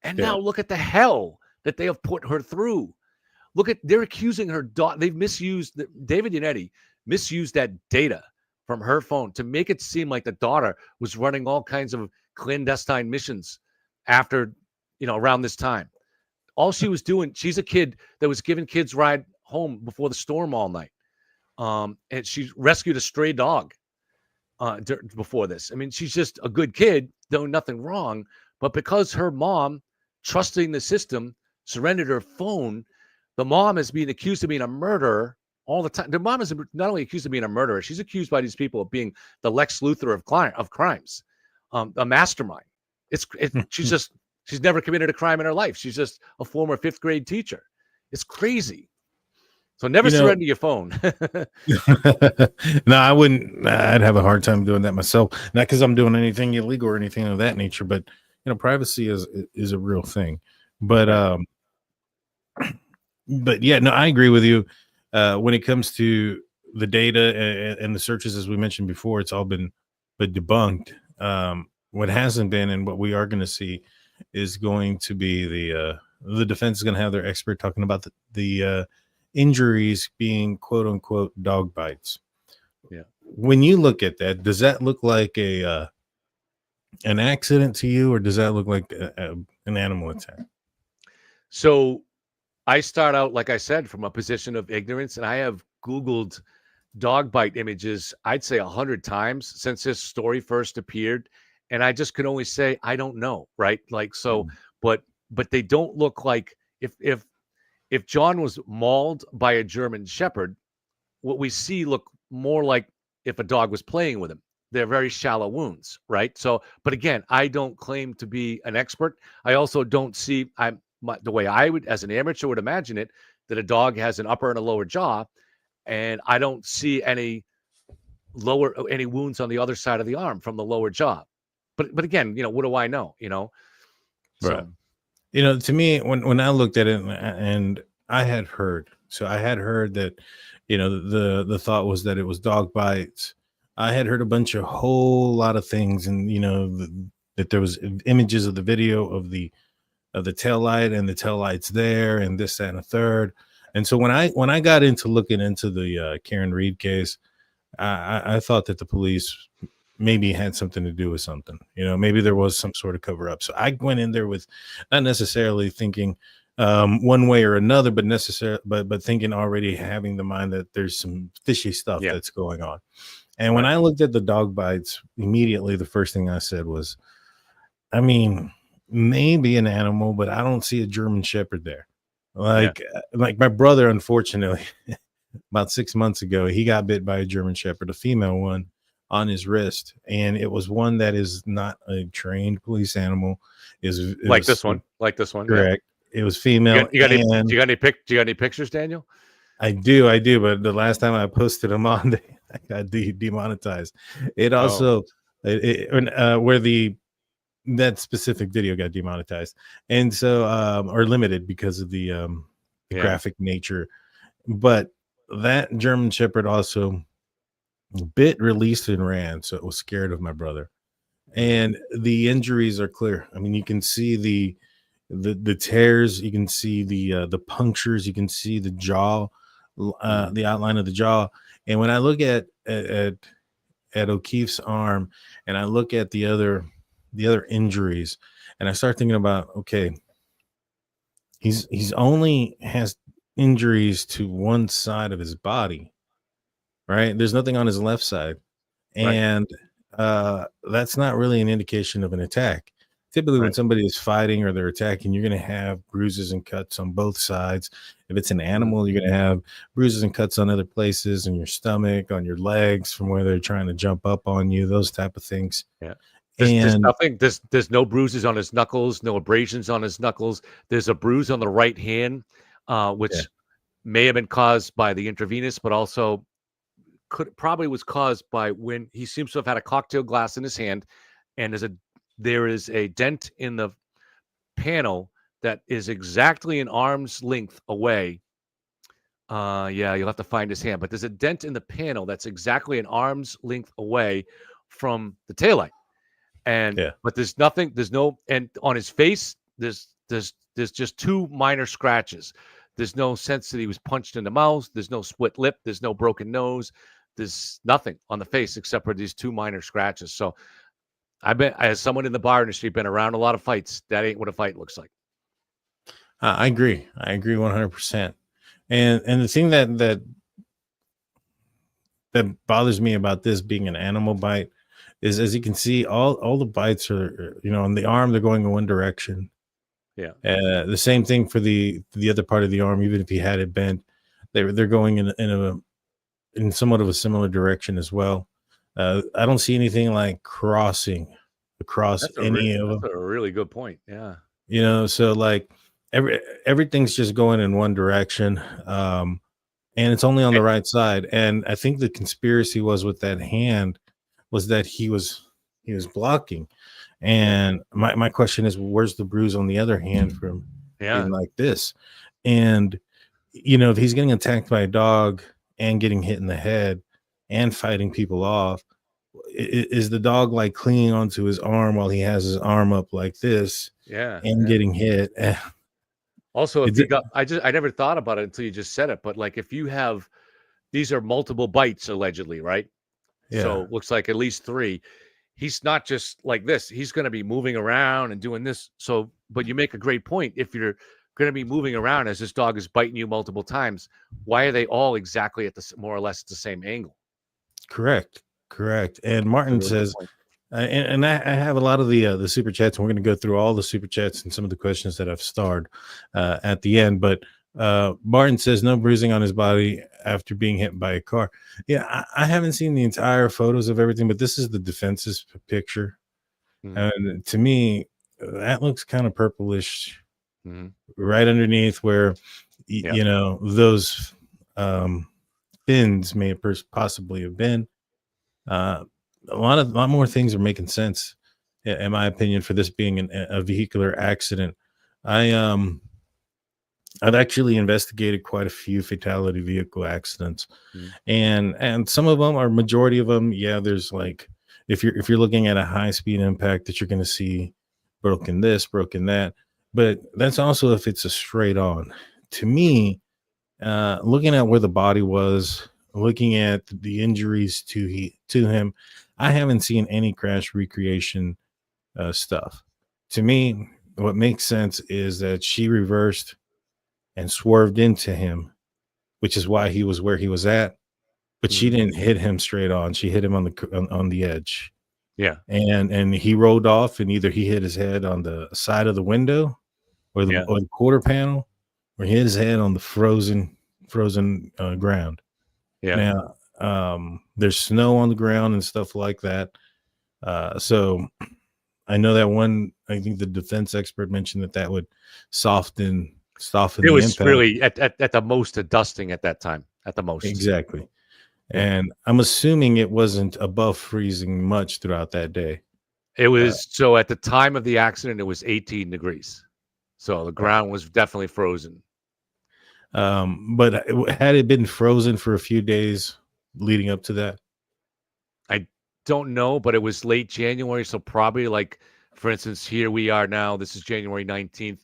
[SPEAKER 6] And now look at the hell that they have put her through. They're accusing her daughter. They've misused, David Yannetti misused that data from her phone to make it seem like the daughter was running all kinds of clandestine missions after, around this time. All she was doing, she's a kid that was giving kids ride home before the storm all night. And she rescued a stray dog before this. I mean, she's just a good kid, doing nothing wrong. But because her mom, trusting the system, surrendered her phone, the mom is being accused of being a murderer all the time. The mom is not only accused of being a murderer, she's accused by these people of being the Lex Luthor of crimes, a mastermind. She's never committed a crime in her life. She's just a former 5th grade teacher. It's crazy. So never surrender your phone.
[SPEAKER 5] No, I wouldn't. I'd have a hard time doing that myself. Not because I'm doing anything illegal or anything of that nature, but privacy is a real thing. But yeah, no, I agree with you. When it comes to the data and the searches, as we mentioned before, it's all been debunked. What hasn't been, and what we are going to see, is going to be the defense is going to have their expert talking about the injuries being quote unquote dog bites.
[SPEAKER 6] Yeah.
[SPEAKER 5] When you look at that, does that look like an accident to you, or does that look like an animal attack?
[SPEAKER 6] So I start out, like I said, from a position of ignorance, and I have Googled dog bite images, I'd say 100 times since this story first appeared. And I just can only say, I don't know. Right. Like, so, but they don't look like if John was mauled by a German Shepherd, what we see look more like if a dog was playing with him. They're very shallow wounds, right? So, but again, I don't claim to be an expert. I also don't see the way I would, as an amateur, would imagine it, that a dog has an upper and a lower jaw, and I don't see any wounds on the other side of the arm from the lower jaw. But again, what do I know?
[SPEAKER 5] Right. To me, when I looked at it, and I had heard that, the thought was that it was dog bites. I had heard a whole lot of things, and that there was images of the video of the tail light, and the tail light's there, and this, that, and a third. And so when I got into looking into the Karen Reed case, I thought that the police maybe had something to do with something. Maybe there was some sort of cover up. So I went in there with not necessarily thinking one way or another, but thinking, already having the mind that there's some fishy stuff that's going on. And when I looked at the dog bites, immediately the first thing I said was, I mean, maybe an animal, but I don't see a German Shepherd there. Like my brother, unfortunately, about 6 months ago, he got bit by a German Shepherd, a female one, on his wrist, and it was one that is not a trained police animal. This one, correct? Yeah. It was female.
[SPEAKER 6] Do you got any pictures, Daniel?
[SPEAKER 5] I do, but the last time I posted them on, I got demonetized. It also where that specific video got demonetized, and so or limited because of the graphic nature. But that German Shepherd also bit, released, and ran, so it was scared of my brother. And the injuries are clear. I mean, you can see the tears, you can see the punctures, you can see the jaw, the outline of the jaw. And when I look at O'Keefe's arm, and I look at the other injuries, and I start thinking about, okay, he's only has injuries to one side of his body, right? There's nothing on his left side, and that's not really an indication of an attack. Typically, when somebody is fighting or they're attacking, you're going to have bruises and cuts on both sides. If it's an animal, you're going to have bruises and cuts on other places, on your stomach, on your legs, from where they're trying to jump up on you, those type of things.
[SPEAKER 6] Yeah. There's nothing. There's no bruises on his knuckles, no abrasions on his knuckles. There's a bruise on the right hand, which may have been caused by the intravenous, but also probably was caused by when he seems to have had a cocktail glass in his hand, and there is a dent in the panel that is exactly an arm's length away. You'll have to find his hand, but there's a dent in the panel that's exactly an arm's length away from the taillight. And but there's no, and on his face, there's just two minor scratches. There's no sense that he was punched in the mouth. There's no split lip. There's no broken nose. There's nothing on the face except for these two minor scratches. So I've been, as someone in the bar industry, been around a lot of fights. That ain't what a fight looks like.
[SPEAKER 5] I agree 100%. And the thing that bothers me about this being an animal bite is, as you can see, all the bites are, on the arm, they're going in one direction.
[SPEAKER 6] Yeah.
[SPEAKER 5] The same thing for the other part of the arm. Even if he had it bent, they're going in somewhat of a similar direction as well. I don't see anything like crossing across of them.
[SPEAKER 6] That's a really good point. Yeah.
[SPEAKER 5] So like everything's just going in one direction. And it's only on the right side. And I think the conspiracy was with that hand was that he was blocking. And my question is, where's the bruise on the other hand from being like this? And, if he's getting attacked by a dog and getting hit in the head and fighting people off, is the dog like clinging onto his arm while he has his arm up like this getting hit?
[SPEAKER 6] Also, I never thought about it until you just said it, but like if you have, these are multiple bites allegedly, right?
[SPEAKER 5] Yeah.
[SPEAKER 6] So it looks like at least 3. He's not just like this. He's going to be moving around and doing this. So, but you make a great point. If you're going to be moving around as this dog is biting you multiple times, why are they all exactly at the more or less the same angle?
[SPEAKER 5] Correct. And Martin
[SPEAKER 6] Really good
[SPEAKER 5] says,
[SPEAKER 6] point.
[SPEAKER 5] and I have a lot of the super chats, and we're going to go through all the super chats and some of the questions that I've starred at the end. But Martin says no bruising on his body after being hit by a car. Yeah, I haven't seen the entire photos of everything, but this is the defense's picture, and to me, that looks kind of purplish, right underneath where you know those fins may possibly have been. A lot more things are making sense, in my opinion, for this being a vehicular accident. I've actually investigated quite a few fatality vehicle accidents, and some of them, or majority of them, yeah, there's like if you're looking at a high speed impact, that you're going to see broken this, broken that, but that's also if it's a straight on. To me, looking at where the body was, looking at the injuries to him, I haven't seen any crash recreation stuff. To me, what makes sense is that she reversed and swerved into him, which is why he was where he was at. But she didn't hit him straight on; she hit him on the edge.
[SPEAKER 6] Yeah,
[SPEAKER 5] and he rolled off, and either he hit his head on the side of the window, or the quarter panel, or he hit his head on the frozen ground.
[SPEAKER 6] yeah.
[SPEAKER 5] Now, there's snow on the ground and stuff like that. So I know that I think the defense expert mentioned that would soften
[SPEAKER 6] It was
[SPEAKER 5] the impact.
[SPEAKER 6] really at the most a dusting at that time, at the most.
[SPEAKER 5] Exactly. And I'm assuming it wasn't above freezing much throughout that day.
[SPEAKER 6] It was so at the time of the accident, it was 18 degrees. So the ground was definitely frozen.
[SPEAKER 5] But had it been frozen for a few days leading up to that?
[SPEAKER 6] I don't know, but it was late January. So probably like, for instance, here we are now. This is January 19th.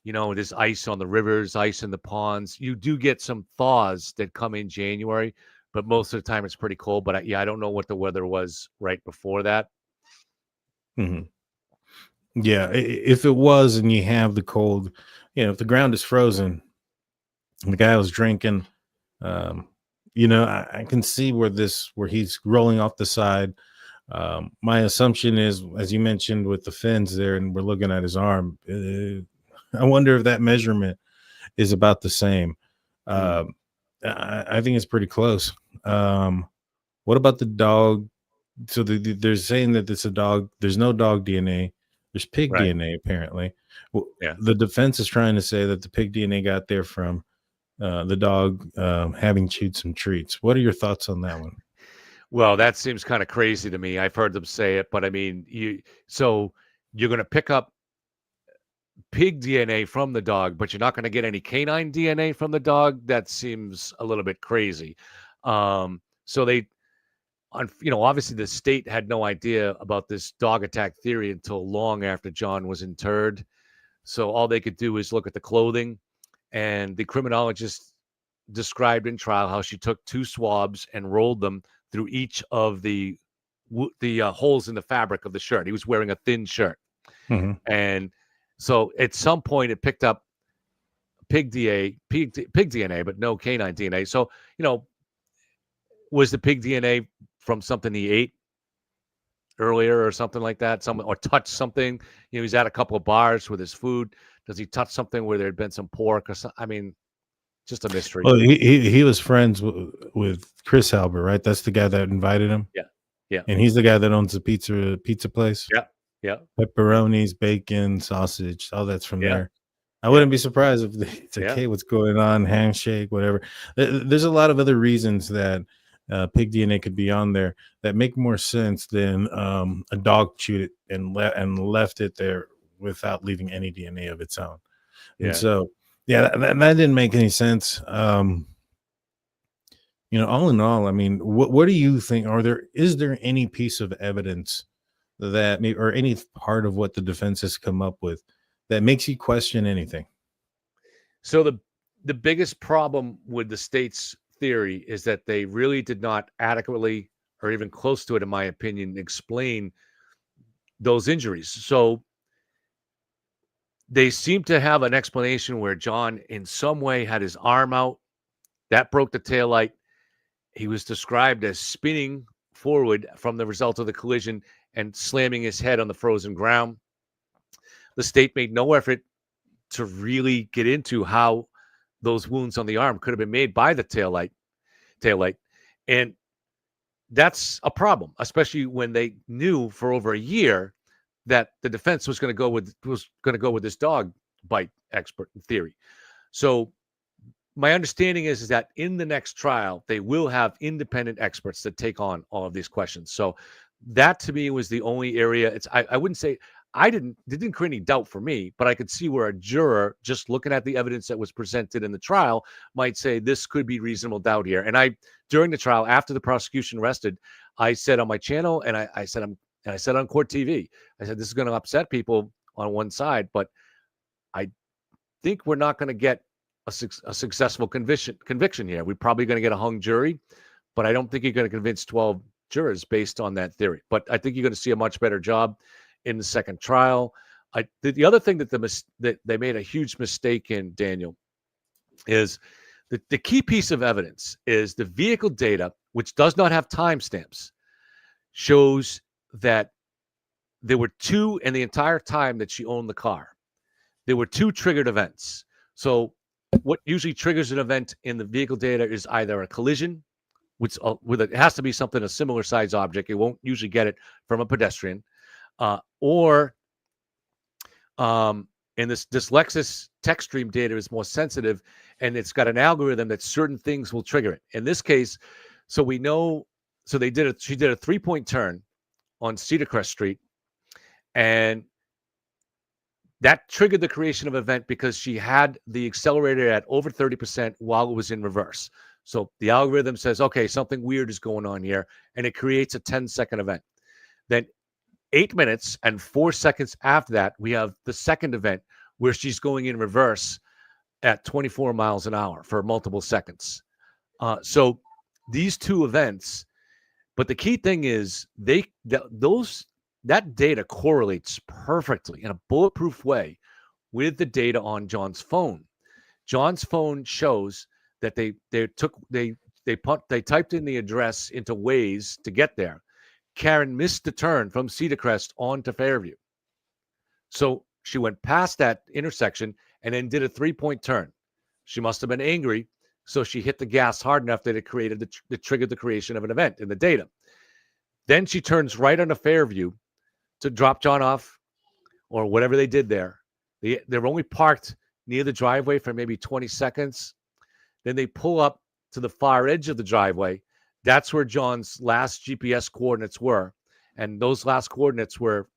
[SPEAKER 6] You know, there's ice on the rivers, ice in the ponds. You do get some thaws that come in January, but most of the time it's pretty cold. But I don't know what the weather was right before that.
[SPEAKER 5] Yeah, if it was, and you have the cold, if the ground is frozen, and the guy was drinking, I can see where he's rolling off the side. My assumption is, as you mentioned, with the fins there, and we're looking at his arm. I wonder if that measurement is about the same. I think it's pretty close. What about the dog? So they're saying that it's a dog. There's no dog DNA. There's pig DNA, apparently. Well, the defense is trying to say that the pig DNA got there from the dog having chewed some treats. What are your thoughts on that one?
[SPEAKER 6] Well, that seems kind of crazy to me. I've heard them say it, but I mean, you're going to pick up pig DNA from the dog, but you're not going to get any canine DNA from the dog. That seems a little bit crazy. So they, obviously the state had no idea about this dog attack theory until long after John was interred. So all they could do is look at the clothing, and the criminologist described in trial how she took 2 swabs and rolled them through each of the holes in the fabric of the shirt. He was wearing a thin shirt. And so at some point it picked up pig DNA, but no canine DNA. So, was the pig DNA from something he ate earlier or something like that? Or touched something? He's at a couple of bars with his food. Does he touch something where there had been some pork or something? I mean, just a mystery.
[SPEAKER 5] Well, he was friends with Chris Halber, right? That's the guy that invited him.
[SPEAKER 6] Yeah.
[SPEAKER 5] And he's the guy that owns the pizza place.
[SPEAKER 6] Yeah.
[SPEAKER 5] Pepperonis, bacon, sausage, all that's from there. I wouldn't be surprised if it's like, hey, what's going on? Handshake, whatever. There's a lot of other reasons that pig DNA could be on there that make more sense than a dog chewed it and left it there without leaving any DNA of its own. And so, that didn't make any sense. All in all, I mean, what do you think? Is there any piece of evidence that or any part of what the defense has come up with that makes you question anything?
[SPEAKER 6] So the biggest problem with the state's theory is that they really did not adequately, or even close to it, in my opinion, explain those injuries. So they seem to have an explanation where John in some way had his arm out. That broke the taillight. He was described as spinning forward from the result of the collision and slamming his head on the frozen ground. The state made no effort to really get into how those wounds on the arm could have been made by the taillight. And that's a problem, especially when they knew for over a year that the defense was going to go with this dog bite expert theory. So my understanding is that in the next trial, they will have independent experts that take on all of these questions. So that to me was the only area. I wouldn't say didn't create any doubt for me, but I could see where a juror just looking at the evidence that was presented in the trial might say this could be reasonable doubt here. And during the trial, after the prosecution rested, I said on my channel, and I said on court TV, I said this is going to upset people on one side, but I think we're not going to get a successful conviction here. We're probably going to get a hung jury, but I don't think you're going to convince 12 jurors based on that theory. But I think you're going to see a much better job in the second trial. The other thing that that they made a huge mistake in, Daniel, is the key piece of evidence is the vehicle data, which does not have timestamps, shows that there were two in the entire time that she owned the car. There were two triggered events. So what usually triggers an event in the vehicle data is either a collision, which it has to be something a similar size object. It won't usually get it from a pedestrian, or and this Lexus text stream data is more sensitive, and it's got an algorithm that certain things will trigger it. In this case, so we know, so she did a 3-point turn on Cedar Crest Street, and that triggered the creation of an event because she had the accelerator at over 30% while it was in reverse. So the algorithm says, okay, something weird is going on here, and it creates a 10-second event. Then 8 minutes and 4 seconds after that, we have the second event where she's going in reverse at 24 miles an hour for multiple seconds. So these two events, but the key thing is that data correlates perfectly in a bulletproof way with the data on John's phone. John's phone shows that they typed in the address into Waze to get there. Karen missed the turn from Cedar Crest onto Fairview. So she went past that intersection and then did a 3-point turn. She must have been angry, so she hit the gas hard enough that it triggered the creation of an event in the data. Then she turns right onto Fairview to drop John off or whatever they did there. They're only parked near the driveway for maybe 20 seconds. Then they pull up to the far edge of the driveway. That's where John's last GPS coordinates were. And those last coordinates were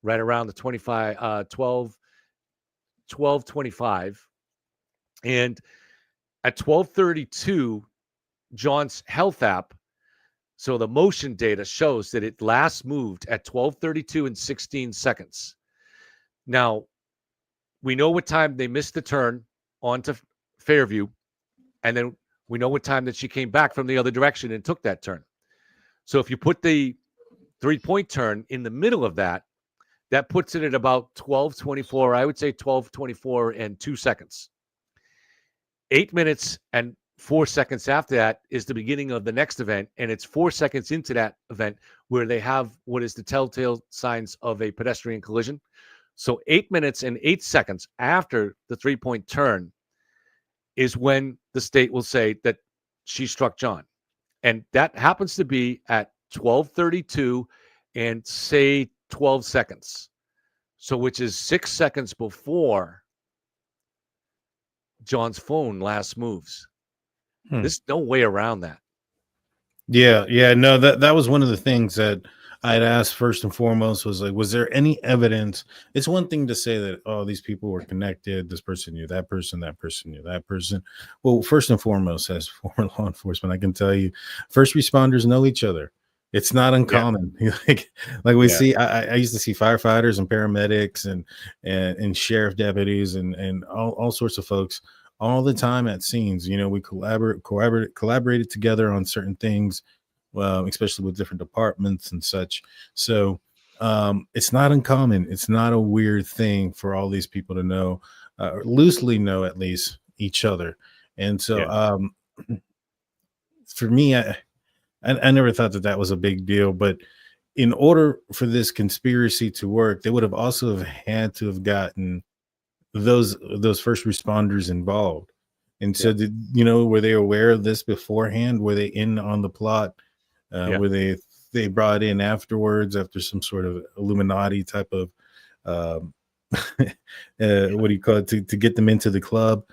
[SPEAKER 6] right around the 12:25. And at 12:32, John's health app, so the motion data shows that it last moved at 12:32 and 16 seconds. Now, we know what time they missed the turn onto Fairview, and then we know what time that she came back from the other direction and took that turn. So if you put the 3-point turn in the middle of that, that puts it at about 12:24. I would say 12:24 and 2 seconds. 8 minutes and 4 seconds after that is the beginning of the next event, and it's 4 seconds into that event where they have what is the telltale signs of a pedestrian collision. So 8 minutes and 8 seconds after the 3-point turn is when the state will say that she struck John. And that happens to be at 12:32 and say 12 seconds. So which is 6 seconds before John's phone last moves. There's no way around that.
[SPEAKER 5] Yeah. No, that was one of the things that I'd asked first and foremost was like, was there any evidence? It's one thing to say that, oh, these people were connected. This person knew that person knew that person. Well, first and foremost, as for law enforcement, I can tell you, first responders know each other. It's not uncommon. Yeah. like we see, I used to see firefighters and paramedics and sheriff deputies and all sorts of folks all the time at scenes. You know, we collaborated together on certain things, especially with different departments and such. So it's not uncommon. It's not a weird thing for all these people to know, or loosely know at least each other. And so, for me, I never thought that was a big deal. But in order for this conspiracy to work, they would have also have had to have gotten those first responders involved. And so, were they aware of this beforehand? Were they in on the plot? Were they brought in afterwards after some sort of Illuminati type of what do you call it, to get them into the club?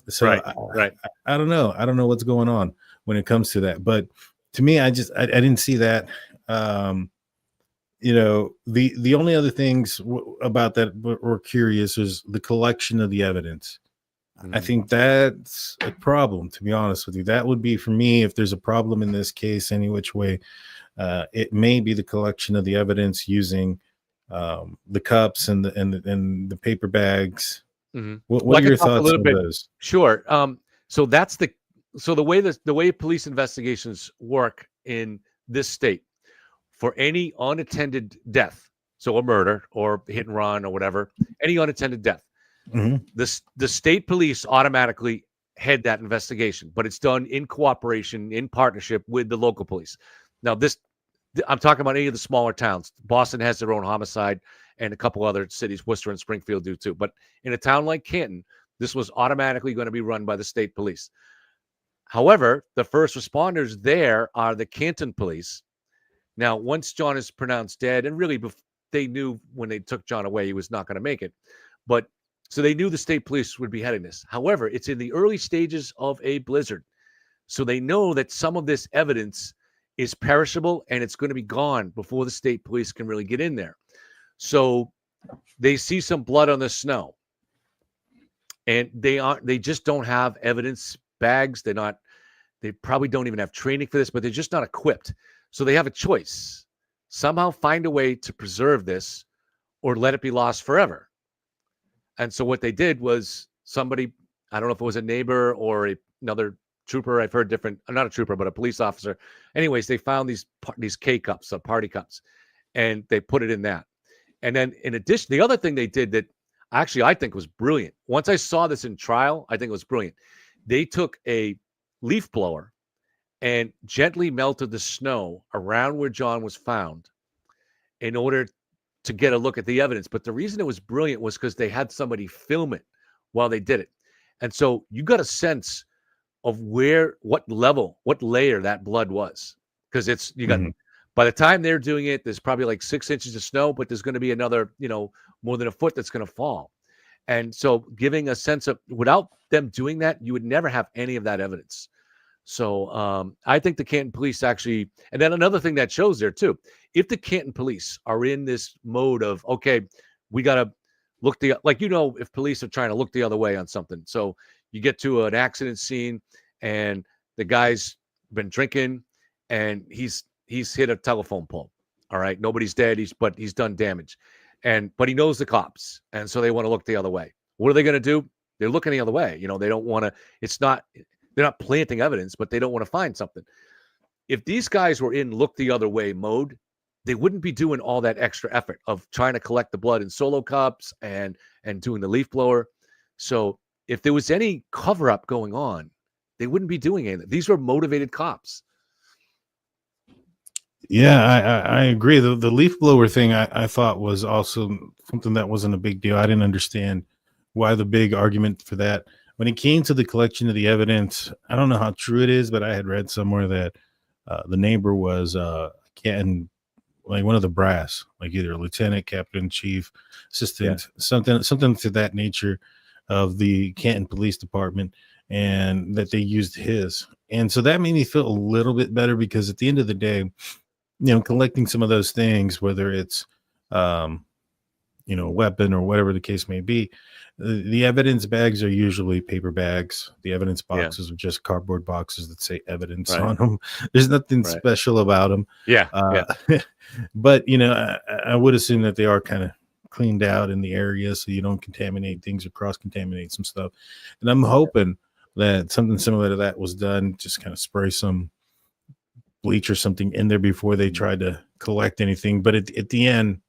[SPEAKER 5] So I don't know. I don't know what's going on when it comes to that. But to me, I didn't see that. The only other things about that were curious is the collection of the evidence. I think that's a problem, to be honest with you. That would be, for me, if there's a problem in this case, any which way, it may be the collection of the evidence using the cups and the paper bags. What are your thoughts on those?
[SPEAKER 6] Sure. So the way police investigations work in this state, for any unattended death, so a murder or hit and run or whatever, any unattended death, the state police automatically head that investigation, but it's done in cooperation, in partnership with the local police. Now, I'm talking about any of the smaller towns. Boston has their own homicide, and a couple other cities, Worcester and Springfield, do too. But in a town like Canton, this was automatically going to be run by the state police. However, the first responders there are the Canton police. Now, once John is pronounced dead, and really they knew when they took John away, he was not going to make it. But so they knew the state police would be heading this. However, it's in the early stages of a blizzard. So they know that some of this evidence is perishable and it's going to be gone before the state police can really get in there. So they see some blood on the snow, and they just don't have evidence bags. They probably don't even have training for this, but they're just not equipped. So they have a choice: somehow find a way to preserve this or let it be lost forever. And so what they did was, somebody, I don't know if it was a neighbor or another trooper, I've heard different, not a trooper, but a police officer. Anyways, they found these K cups, party cups, and they put it in that. And then in addition, the other thing they did that actually I think was brilliant. Once I saw this in trial, I think it was brilliant. They took a leaf blower and gently melted the snow around where John was found in order to get a look at the evidence. But the reason it was brilliant was because they had somebody film it while they did it. And so you got a sense of what layer that blood was. Because by the time they're doing it, there's probably like 6 inches of snow, but there's going to be another, more than a foot that's going to fall. And so giving a sense of, without them doing that, you would never have any of that evidence. So I think the Canton police actually, and then another thing that shows there too, if the Canton police are in this mode of, okay, we got to look if police are trying to look the other way on something. So you get to an accident scene and the guy's been drinking and he's hit a telephone pole. All right. Nobody's dead. But he's done damage. But he knows the cops. And so they want to look the other way. What are they going to do? They're looking the other way. They don't want to, they're not planting evidence, but they don't want to find something. If these guys were in look the other way mode, they wouldn't be doing all that extra effort of trying to collect the blood in solo cups and doing the leaf blower. So if there was any cover up going on, they wouldn't be doing anything. These were motivated cops.
[SPEAKER 5] Yeah, I agree. The leaf blower thing I thought was also something that wasn't a big deal. I didn't understand why the big argument for that. When it came to the collection of the evidence, I don't know how true it is, but I had read somewhere that the neighbor was Canton, like one of the brass, like either a lieutenant, captain, chief, assistant, something to that nature of the Canton Police Department, and that they used his. And so that made me feel a little bit better, because at the end of the day, collecting some of those things, whether it's a weapon or whatever the case may be, the evidence bags are usually paper bags. The evidence boxes are just cardboard boxes that say evidence on them. There's nothing special about them. But I would assume that they are kind of cleaned out in the area so you don't contaminate things or cross-contaminate some stuff. And I'm hoping that something similar to that was done, just kind of spray some bleach or something in there before they tried to collect anything. But at the end,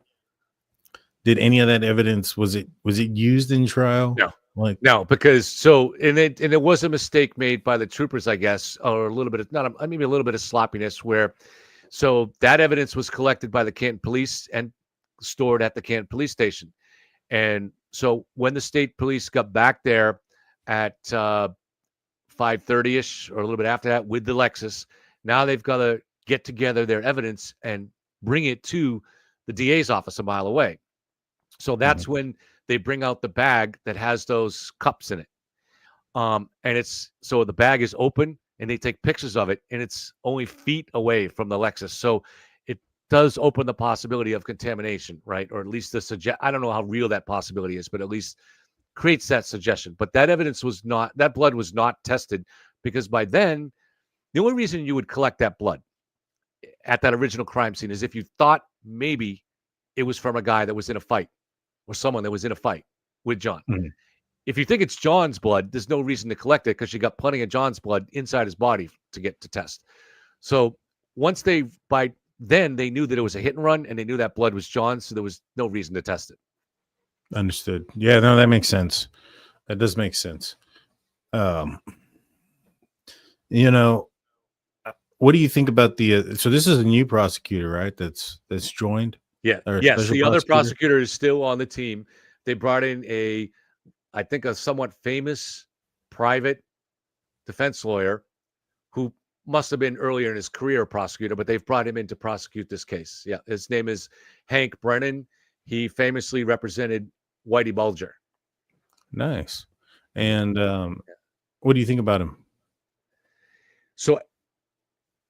[SPEAKER 5] did any of that evidence, was it used in trial?
[SPEAKER 6] No.
[SPEAKER 5] Like,
[SPEAKER 6] No, because and it was a mistake made by the troopers, I guess, or a little bit of maybe a little bit of sloppiness where so that evidence was collected by the Canton police and stored at the Canton police station. And so when the state police got back there at 5:30ish or a little bit after that with the Lexus, now they've got to get together their evidence and bring it to the DA's office a mile away. So that's when they bring out the bag that has those cups in it. And it's so the bag is open and they take pictures of it and it's only feet away from the Lexus. So it does open the possibility of contamination, right? Or at least I don't know how real that possibility is, but at least creates that suggestion. But that that blood was not tested because by then, the only reason you would collect that blood at that original crime scene is if you thought maybe it was from a guy that was in a fight or someone that was in a fight with John. If you think it's John's blood, there's no reason to collect it because you got plenty of John's blood inside his body to get to test. So by then they knew that it was a hit and run and they knew that blood was John's. So there was no reason to test it.
[SPEAKER 5] Understood. Yeah, no, that makes sense. That does make sense. You know, what do you think about so this is a new prosecutor, right? That's joined.
[SPEAKER 6] Yeah. Yes. The other prosecutor is still on the team. They brought in I think a somewhat famous private defense lawyer who must have been earlier in his career a prosecutor, but they've brought him in to prosecute this case. Yeah. His name is Hank Brennan. He famously represented Whitey Bulger.
[SPEAKER 5] Nice. And what do you think about him?
[SPEAKER 6] So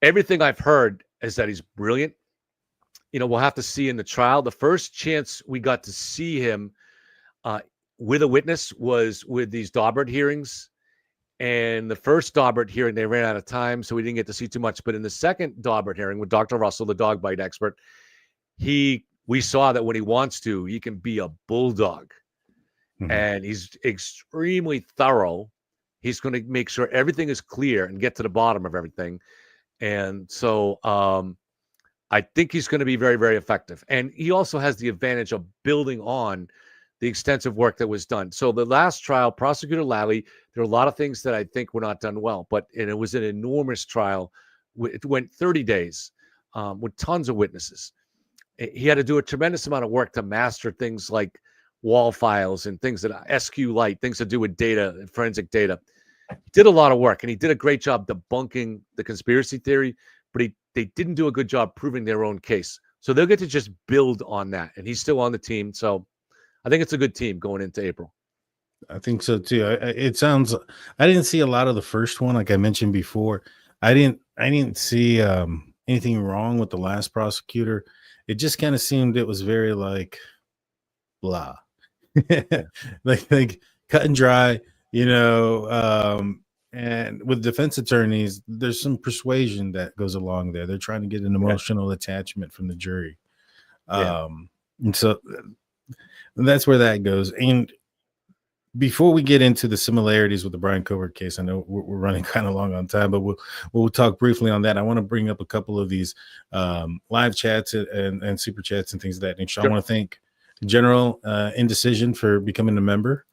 [SPEAKER 6] everything I've heard is that he's brilliant. We'll have to see in the trial. The first chance we got to see him with a witness was with these Daubert hearings. And the first Daubert hearing, they ran out of time, so we didn't get to see too much. But in the second Daubert hearing with Dr. Russell, the dog bite expert, we saw that when he wants to, he can be a bulldog. And he's extremely thorough. He's going to make sure everything is clear and get to the bottom of everything. And so I think he's going to be very, very effective. And he also has the advantage of building on the extensive work that was done. So the last trial, Prosecutor Lally, there are a lot of things that I think were not done well, but it was an enormous trial. It went 30 days with tons of witnesses. He had to do a tremendous amount of work to master things like wall files and things that SQLite, things to do with data and forensic data. He did a lot of work and he did a great job debunking the conspiracy theory, but they didn't do a good job proving their own case. So they'll get to just build on that. And he's still on the team. So I think it's a good team going into April.
[SPEAKER 5] I think so too. It sounds, I didn't see a lot of the first one. Like I mentioned before, I didn't see anything wrong with the last prosecutor. It just kind of seemed it was very like blah, like cut and dry, and with defense attorneys, there's some persuasion that goes along there. They're trying to get an emotional attachment from the jury. And so that's where that goes. And before we get into the similarities with the Bryan Kohberger case, I know we're running kind of long on time, but we'll talk briefly on that. I want to bring up a couple of these live chats and super chats and things of that nature. Sure. I want to thank General Indecision for becoming a member.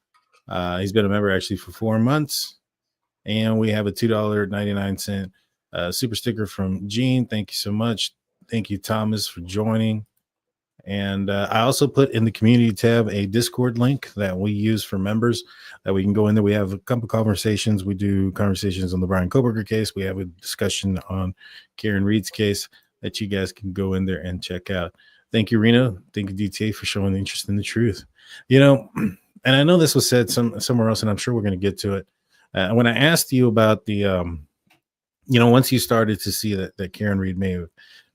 [SPEAKER 5] He's been a member actually for 4 months. And we have a $2.99 super sticker from Gene. Thank you so much. Thank you, Thomas, for joining. And I also put in the community tab a Discord link that we use for members that we can go in there. We have a couple conversations. We do conversations on the Bryan Kohberger case. We have a discussion on Karen Reed's case that you guys can go in there and check out. Thank you, Reno. Thank you, DTA, for showing interest in the truth. And I know this was said somewhere else, and I'm sure we're going to get to it. When I asked you about the, once you started to see that Karen Reed may have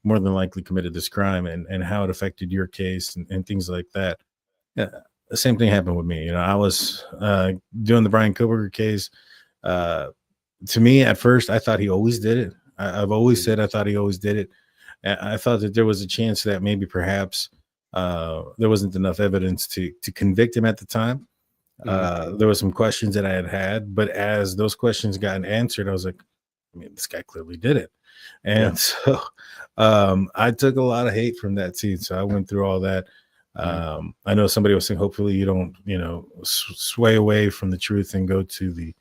[SPEAKER 5] more than likely committed this crime and how it affected your case and things like that. The same thing happened with me. I was doing the Bryan Kohberger case. To me, at first, I thought he always did it. I've always said I thought he always did it. I thought that there was a chance that maybe perhaps there wasn't enough evidence to convict him at the time. There were some questions that I had, but as those questions got answered, I was like, this guy clearly did it. And so I took a lot of hate from that scene. So I went through all that. I know somebody was saying, hopefully you don't, sway away from the truth and go to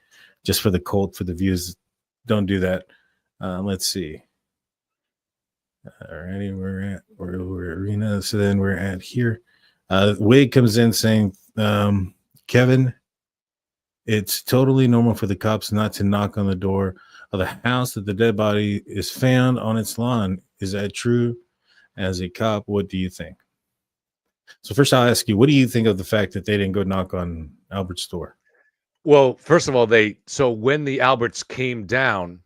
[SPEAKER 5] just for the cult, for the views. Don't do that. Let's see. Alrighty, we're arena. So then we're at here. Wade comes in saying, Kevin, it's totally normal for the cops not to knock on the door of the house that the dead body is found on its lawn. Is that true? As a cop, what do you think? So first I'll ask you, what do you think of the fact that they didn't go knock on Albert's door?
[SPEAKER 6] Well, first of all, so when the Alberts came down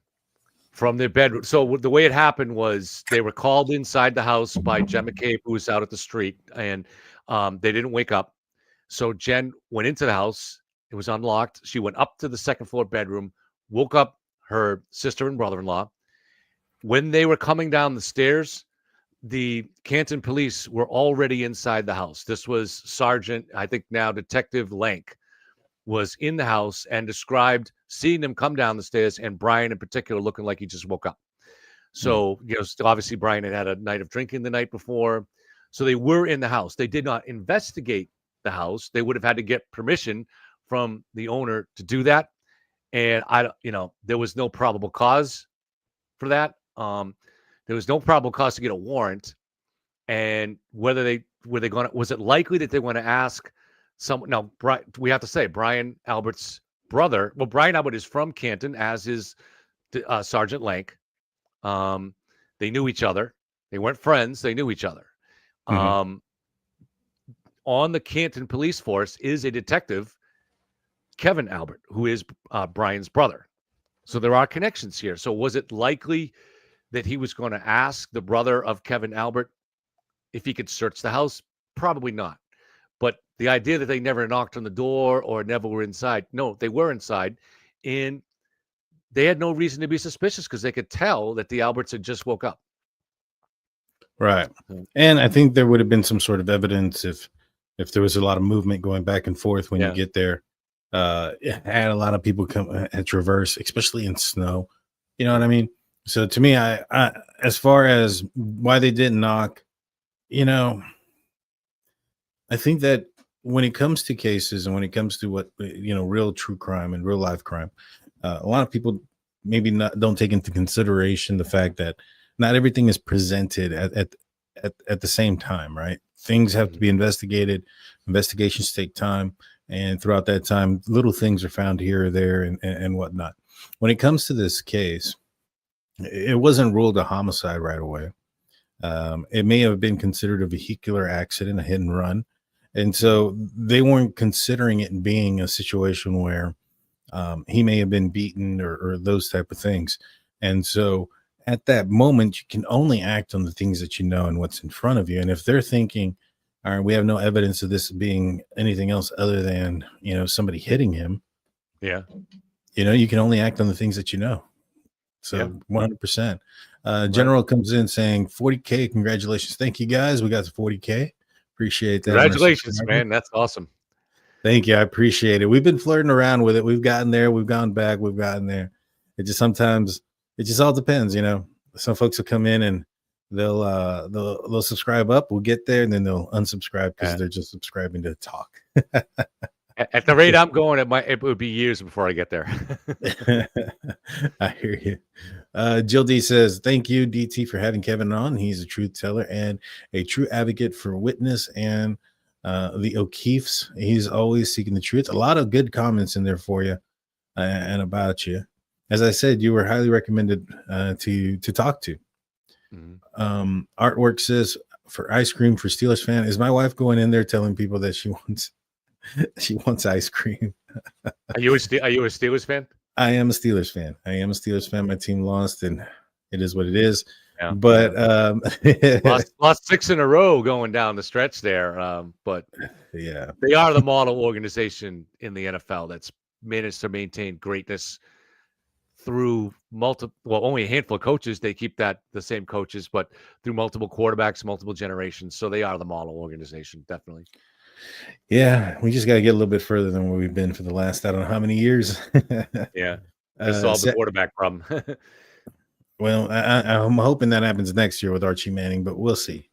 [SPEAKER 6] from their bedroom, so the way it happened was they were called inside the house by Jen McCabe, who was out at the street, and they didn't wake up. So Jen went into the house. It was unlocked. She went up to the second floor bedroom, woke up her sister and brother-in-law. When they were coming down the stairs, the Canton police were already inside the house. This was Sergeant, I think now Detective Lank, was in the house and described seeing them come down the stairs, and Bryan in particular looking like he just woke up. So, obviously Bryan had a night of drinking the night before. So they were in the house. They did not investigate the house. They would have had to get permission from the owner to do that. And there was no probable cause for that. There was no probable cause to get a warrant. And was it likely that they want to ask someone? Now, we have to say Bryan Albert's brother. Well, Bryan Albert is from Canton, as is Sergeant Lank. They knew each other. They weren't friends. They knew each other. On the Canton police force is a detective, Kevin Albert, who is Bryan's brother. So there are connections here. So was it likely that he was going to ask the brother of Kevin Albert if he could search the house? Probably not. But the idea that they never knocked on the door or never were inside, no, they were inside, and they had no reason to be suspicious because they could tell that the Alberts had just woke up.
[SPEAKER 5] Right. And I think there would have been some sort of evidence if there was a lot of movement going back and forth when you get there. It had a lot of people come at traverse, especially in snow. You know what I mean? So to me, I as far as why they didn't knock, I think that when it comes to cases and when it comes to what, real true crime and real life crime, a lot of people maybe don't take into consideration the fact that not everything is presented at the same time, right? Things have to be investigated. Investigations take time. And throughout that time, little things are found here or there and whatnot. When it comes to this case, it wasn't ruled a homicide right away. It may have been considered a vehicular accident, a hit and run. And so they weren't considering it being a situation where he may have been beaten or those type of things. And so at that moment, you can only act on the things that you know and what's in front of you. And if they're thinking, all right, we have no evidence of this being anything else other than, somebody hitting him.
[SPEAKER 6] Yeah.
[SPEAKER 5] You can only act on the things that you know. So 100%. General comes in saying 40K. Congratulations. Thank you, guys. We got to 40K. Appreciate that.
[SPEAKER 6] Congratulations, man. That's awesome.
[SPEAKER 5] Thank you. I appreciate it. We've been flirting around with it. We've gotten there. We've gone back. We've gotten there. It just all depends. Some folks will come in and they'll subscribe up. We'll get there and then they'll unsubscribe because they're just subscribing to talk.
[SPEAKER 6] At the rate I'm going, it would be years before I get there.
[SPEAKER 5] I hear you. Jill D says, thank you, DT, for having Kevin on. He's a truth teller and a true advocate for witness and the O'Keefes. He's always seeking the truth. A lot of good comments in there for you and about you. As I said, you were highly recommended to talk to. Artwork says, for ice cream for Steelers fan. Is my wife going in there telling people that she wants ice cream?
[SPEAKER 6] Are you a Steelers fan?
[SPEAKER 5] I am a Steelers fan. My team lost, and it is what it is. Yeah. But
[SPEAKER 6] lost 6 in a row going down the stretch there. But
[SPEAKER 5] yeah,
[SPEAKER 6] they are the model organization in the NFL that's managed to maintain greatness through only a handful of coaches. They keep the same coaches, but through multiple quarterbacks, multiple generations. So they are the model organization, definitely.
[SPEAKER 5] Yeah, we just got to get a little bit further than where we've been for the last, I don't know how many years.
[SPEAKER 6] Yeah, to solve the quarterback problem.
[SPEAKER 5] Well, I'm hoping that happens next year with Archie Manning, but we'll see.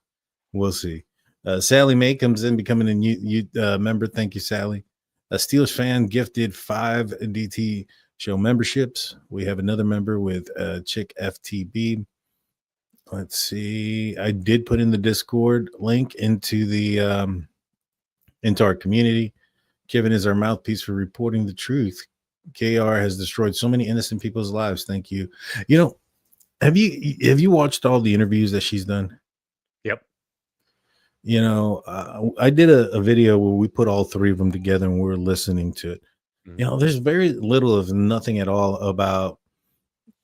[SPEAKER 5] Sally Mae comes in, becoming a new member. Thank you, Sally. A Steelers fan gifted 5 DT show memberships. We have another member with Chick FTB. Let's see. I did put in the Discord link into our community. Kevin is our mouthpiece for reporting the truth. KR has destroyed so many innocent people's lives. Thank you. You know, have you watched all the interviews that she's done?
[SPEAKER 6] Yep.
[SPEAKER 5] You know, I did a video where we put all 3 of them together and we're listening to it. You know, there's very little of nothing at all about,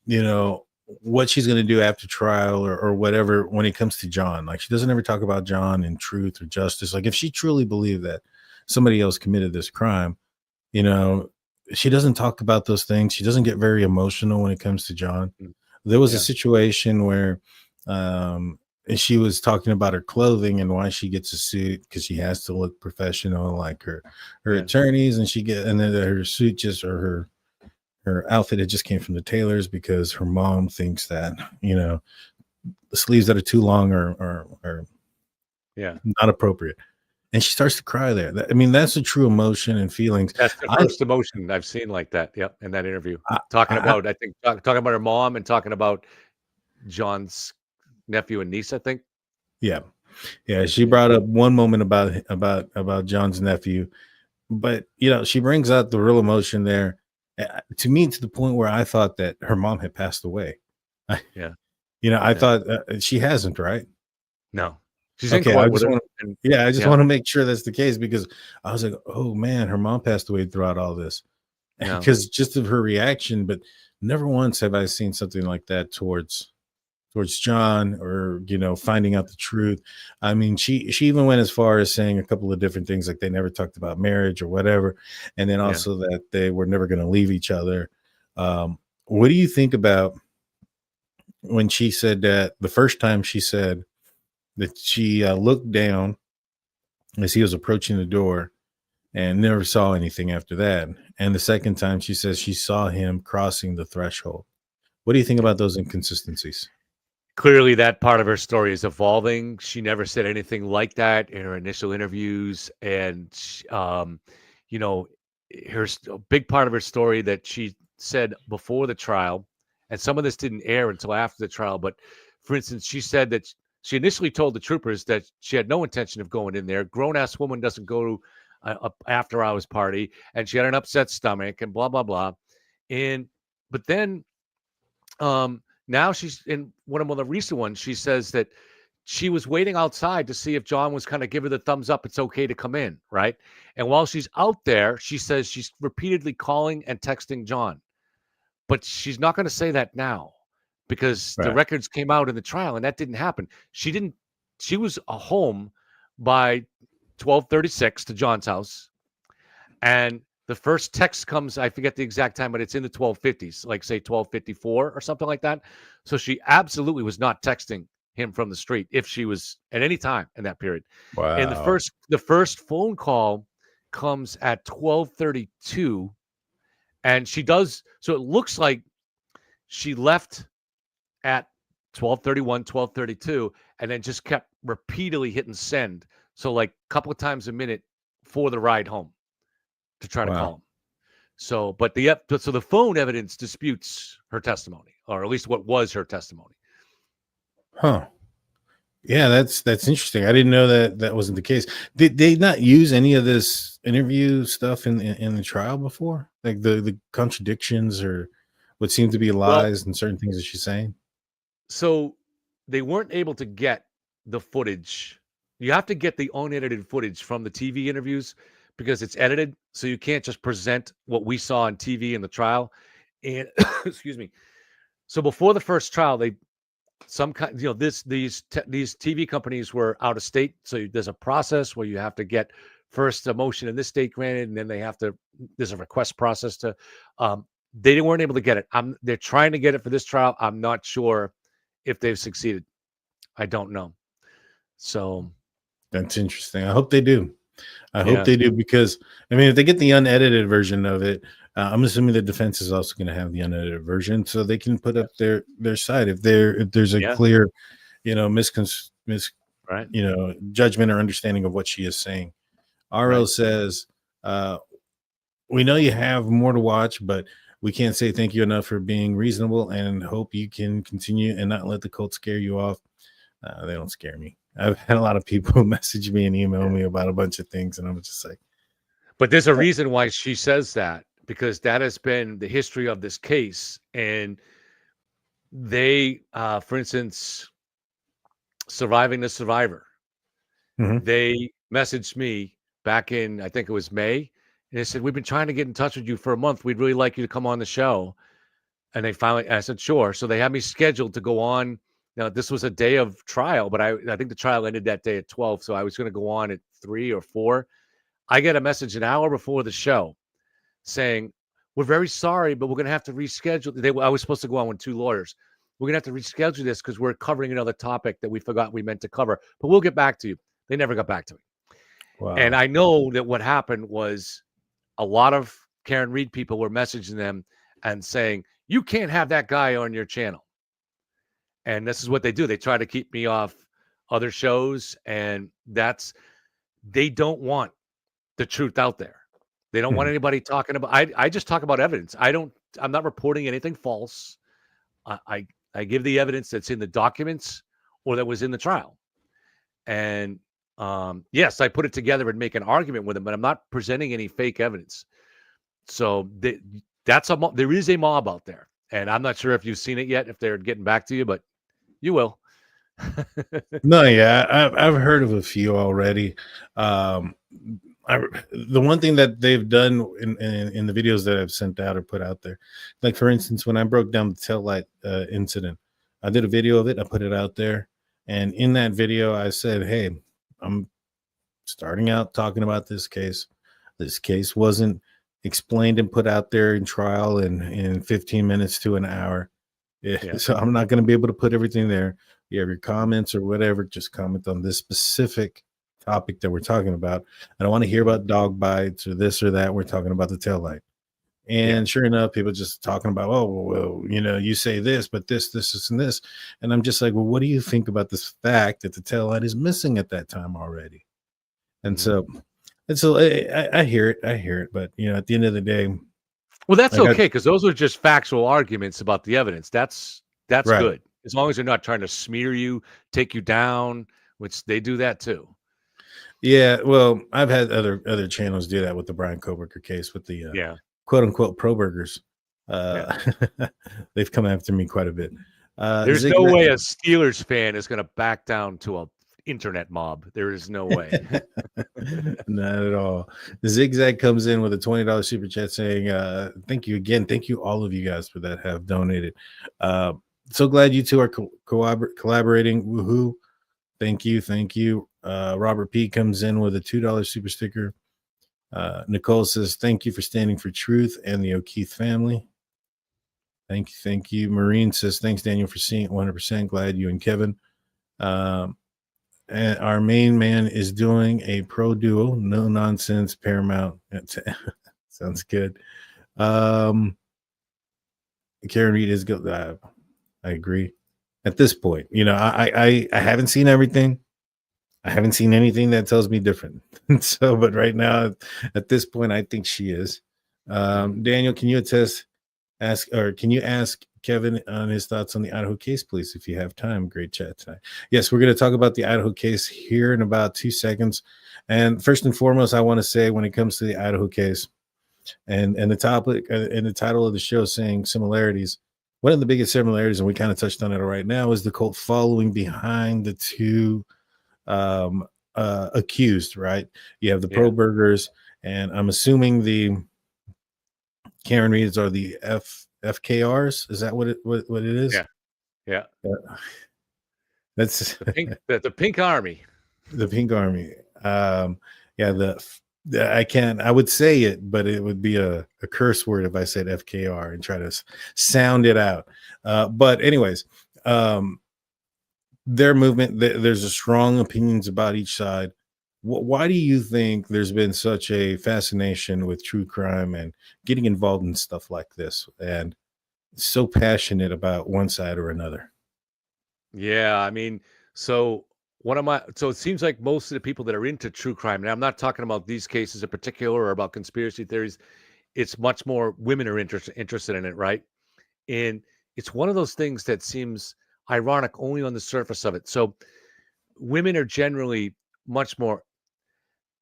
[SPEAKER 5] you know, what she's going to do after trial or whatever when it comes to John. Like, she doesn't ever talk about John and truth or justice. Like, if she truly believed that somebody else committed this crime, you know, she doesn't talk about those things. She doesn't get very emotional when it comes to John. There was a situation where she was talking about her clothing and why she gets a suit, because she has to look professional like her attorneys, and then her suit just, or her outfit, it just came from the tailors because her mom thinks that, you know, the sleeves that are too long are not appropriate. And she starts to cry there. I mean, that's a true emotion and feelings.
[SPEAKER 6] That's the first emotion I've seen like that. Yep, in that interview, talking about her mom and talking about John's nephew and niece, I think.
[SPEAKER 5] Yeah. She brought up one moment about John's nephew, but you know, she brings out the real emotion there. To me, to the point where I thought that her mom had passed away. You know, I thought she hasn't, right?
[SPEAKER 6] No. She's
[SPEAKER 5] okay.
[SPEAKER 6] I
[SPEAKER 5] just want to make sure that's the case, because I was like, oh man, her mom passed away throughout all this, because just of her reaction. But never once have I seen something like that towards John, or, you know, finding out the truth. I mean, she even went as far as saying a couple of different things, like they never talked about marriage or whatever, and then also that they were never going to leave each other. What do you think about when she said that the first time she said that she looked down as he was approaching the door and never saw anything after that, and the second time she says she saw him crossing the threshold? What do you think about those inconsistencies?
[SPEAKER 6] Clearly, that part of her story is evolving. She never said anything like that in her initial interviews. And, you know, a big part of her story that she said before the trial, and some of this didn't air until after the trial. But for instance, she said that she initially told the troopers that she had no intention of going in there. Grown-ass woman doesn't go to a after-hours party, and she had an upset stomach and blah, blah, blah. But then, now she's in one of the recent ones. She says that she was waiting outside to see if John was kind of give her the thumbs up. It's okay to come in, right? And while she's out there, she says she's repeatedly calling and texting John. But she's not going to say that now, because the records came out in the trial and that didn't happen. She was home by 12:36 to John's house. And the first text comes, I forget the exact time, but it's in the 1250s, like say 1254 or something like that. So she absolutely was not texting him from the street if she was at any time in that period. Wow. And the first phone call comes at 12:32, and she does. So it looks like she left at 12:31, 12:32, and then just kept repeatedly hitting send. So like a couple of times a minute for the ride home to try to call him. So, but the phone evidence disputes her testimony, or at least what was her testimony.
[SPEAKER 5] Huh. Yeah, that's interesting. I didn't know that wasn't the case. Did they not use any of this interview stuff in the trial before? Like the contradictions or what seemed to be lies and certain things that she's saying?
[SPEAKER 6] So they weren't able to get the footage. You have to get the unedited footage from the TV interviews, because it's edited, so you can't just present what we saw on TV in the trial. And excuse me. So before the first trial, these TV companies were out of state, so there's a process where you have to get first a motion in this state granted, and then there's a request process to. They weren't able to get it. They're trying to get it for this trial. I'm not sure if they've succeeded. I don't know. So
[SPEAKER 5] that's interesting. I hope they do. I hope they do, because I mean, if they get the unedited version of it, I'm assuming the defense is also going to have the unedited version, so they can put up their side if there's a clear, you know,
[SPEAKER 6] Right.
[SPEAKER 5] judgment or understanding of what she is saying. RL
[SPEAKER 6] Right.
[SPEAKER 5] says, we know you have more to watch, but we can't say thank you enough for being reasonable and hope you can continue and not let the cult scare you off. They don't scare me. I've had a lot of people message me and email me about a bunch of things, and I'm just like,
[SPEAKER 6] But there's a reason why she says that, because that has been the history of this case. And they, for instance, Surviving the Survivor,
[SPEAKER 5] Mhm.
[SPEAKER 6] they messaged me back in, I think it was May, and they said, we've been trying to get in touch with you for a month. We'd really like you to come on the show. And I said, sure. So they had me scheduled to go on. Now, this was a day of trial, but I think the trial ended that day at 12. So I was going to go on at 3 or 4. I get a message an hour before the show saying, we're very sorry, but we're going to have to reschedule. I was supposed to go on with 2 lawyers. We're going to have to reschedule this because we're covering another topic that we forgot we meant to cover, but we'll get back to you. They never got back to me.
[SPEAKER 5] wow.
[SPEAKER 6] And I know that what happened was a lot of Karen Reed people were messaging them and saying, you can't have that guy on your channel. And this is what they do. They try to keep me off other shows. And they don't want the truth out there. They don't want anybody talking about, I just talk about evidence. I'm not reporting anything false. I give the evidence that's in the documents or that was in the trial. And yes, I put it together and make an argument with them, but I'm not presenting any fake evidence. So there is a mob out there, and I'm not sure if you've seen it yet, if they're getting back to you, but you will.
[SPEAKER 5] No, yeah, I've heard of a few already. The one thing that they've done in the videos that I've sent out or put out there, like for instance, when I broke down the tail light incident, I did a video of it. I put it out there, and in that video, I said, "Hey, I'm starting out talking about this case. This case wasn't explained and put out there in trial in 15 minutes to an hour.
[SPEAKER 6] Yeah.
[SPEAKER 5] So I'm not going to be able to put everything there. You have your comments or whatever, just comment on this specific topic that we're talking about. I don't want to hear about dog bites or this or that. We're talking about the taillight." And sure enough, people just talking about, oh, well, you say this, but this, and this. And I'm just like, well, what do you think about this fact that the taillight is missing at that time already? And so I hear it. But, at the end of the day.
[SPEAKER 6] Well, that's okay, because those are just factual arguments about the evidence. That's right. Good. As long as they're not trying to smear you, take you down, which they do that too.
[SPEAKER 5] Yeah, well, I've had other channels do that with the Bryan Kohberger case with the quote unquote pro burgers. They've come after me quite a bit.
[SPEAKER 6] There's no way a Steelers fan is going to back down to a internet mob. There is no way.
[SPEAKER 5] Not at all. The Zigzag comes in with a $20 super chat saying, thank you again. Thank you all of you guys for that have donated. So glad you two are collaborating. Woohoo. Thank you. Robert P comes in with a $2 super sticker. Nicole says, thank you for standing for truth and the O'Keefe family. Thank you. Maureen says, thanks, Daniel, for seeing it 100%. Glad you and Kevin. And our main man is doing a pro duo, no nonsense, Paramount. Sounds good. Karen Reed is good. I agree. At this point, I haven't seen everything. I haven't seen anything that tells me different. So, but right now, at this point, I think she is. Daniel, can you can you ask Kevin on his thoughts on the Idaho case, please, if you have time? Great chat tonight. Yes, we're going to talk about the Idaho case here in about 2 seconds. And first and foremost, I want to say when it comes to the Idaho case and the topic and the title of the show saying similarities, one of the biggest similarities, and we kind of touched on it right now, is the cult following behind the two accused, right? You have the pro burgers, and I'm assuming the Karen Reeds are the FKRs. Is that what it is?
[SPEAKER 6] Yeah.
[SPEAKER 5] That's
[SPEAKER 6] the Pink Army.
[SPEAKER 5] The Pink Army. I would say it, but it would be a curse word if I said FKR and try to sound it out. But anyways, their movement, there's a strong opinions about each side. Why do you think there's been such a fascination with true crime and getting involved in stuff like this and so passionate about one side or another?
[SPEAKER 6] Yeah, I mean, so so it seems like most of the people that are into true crime, and I'm not talking about these cases in particular or about conspiracy theories, it's much more women are interested in it, right? And it's one of those things that seems ironic only on the surface of it. So women are generally much more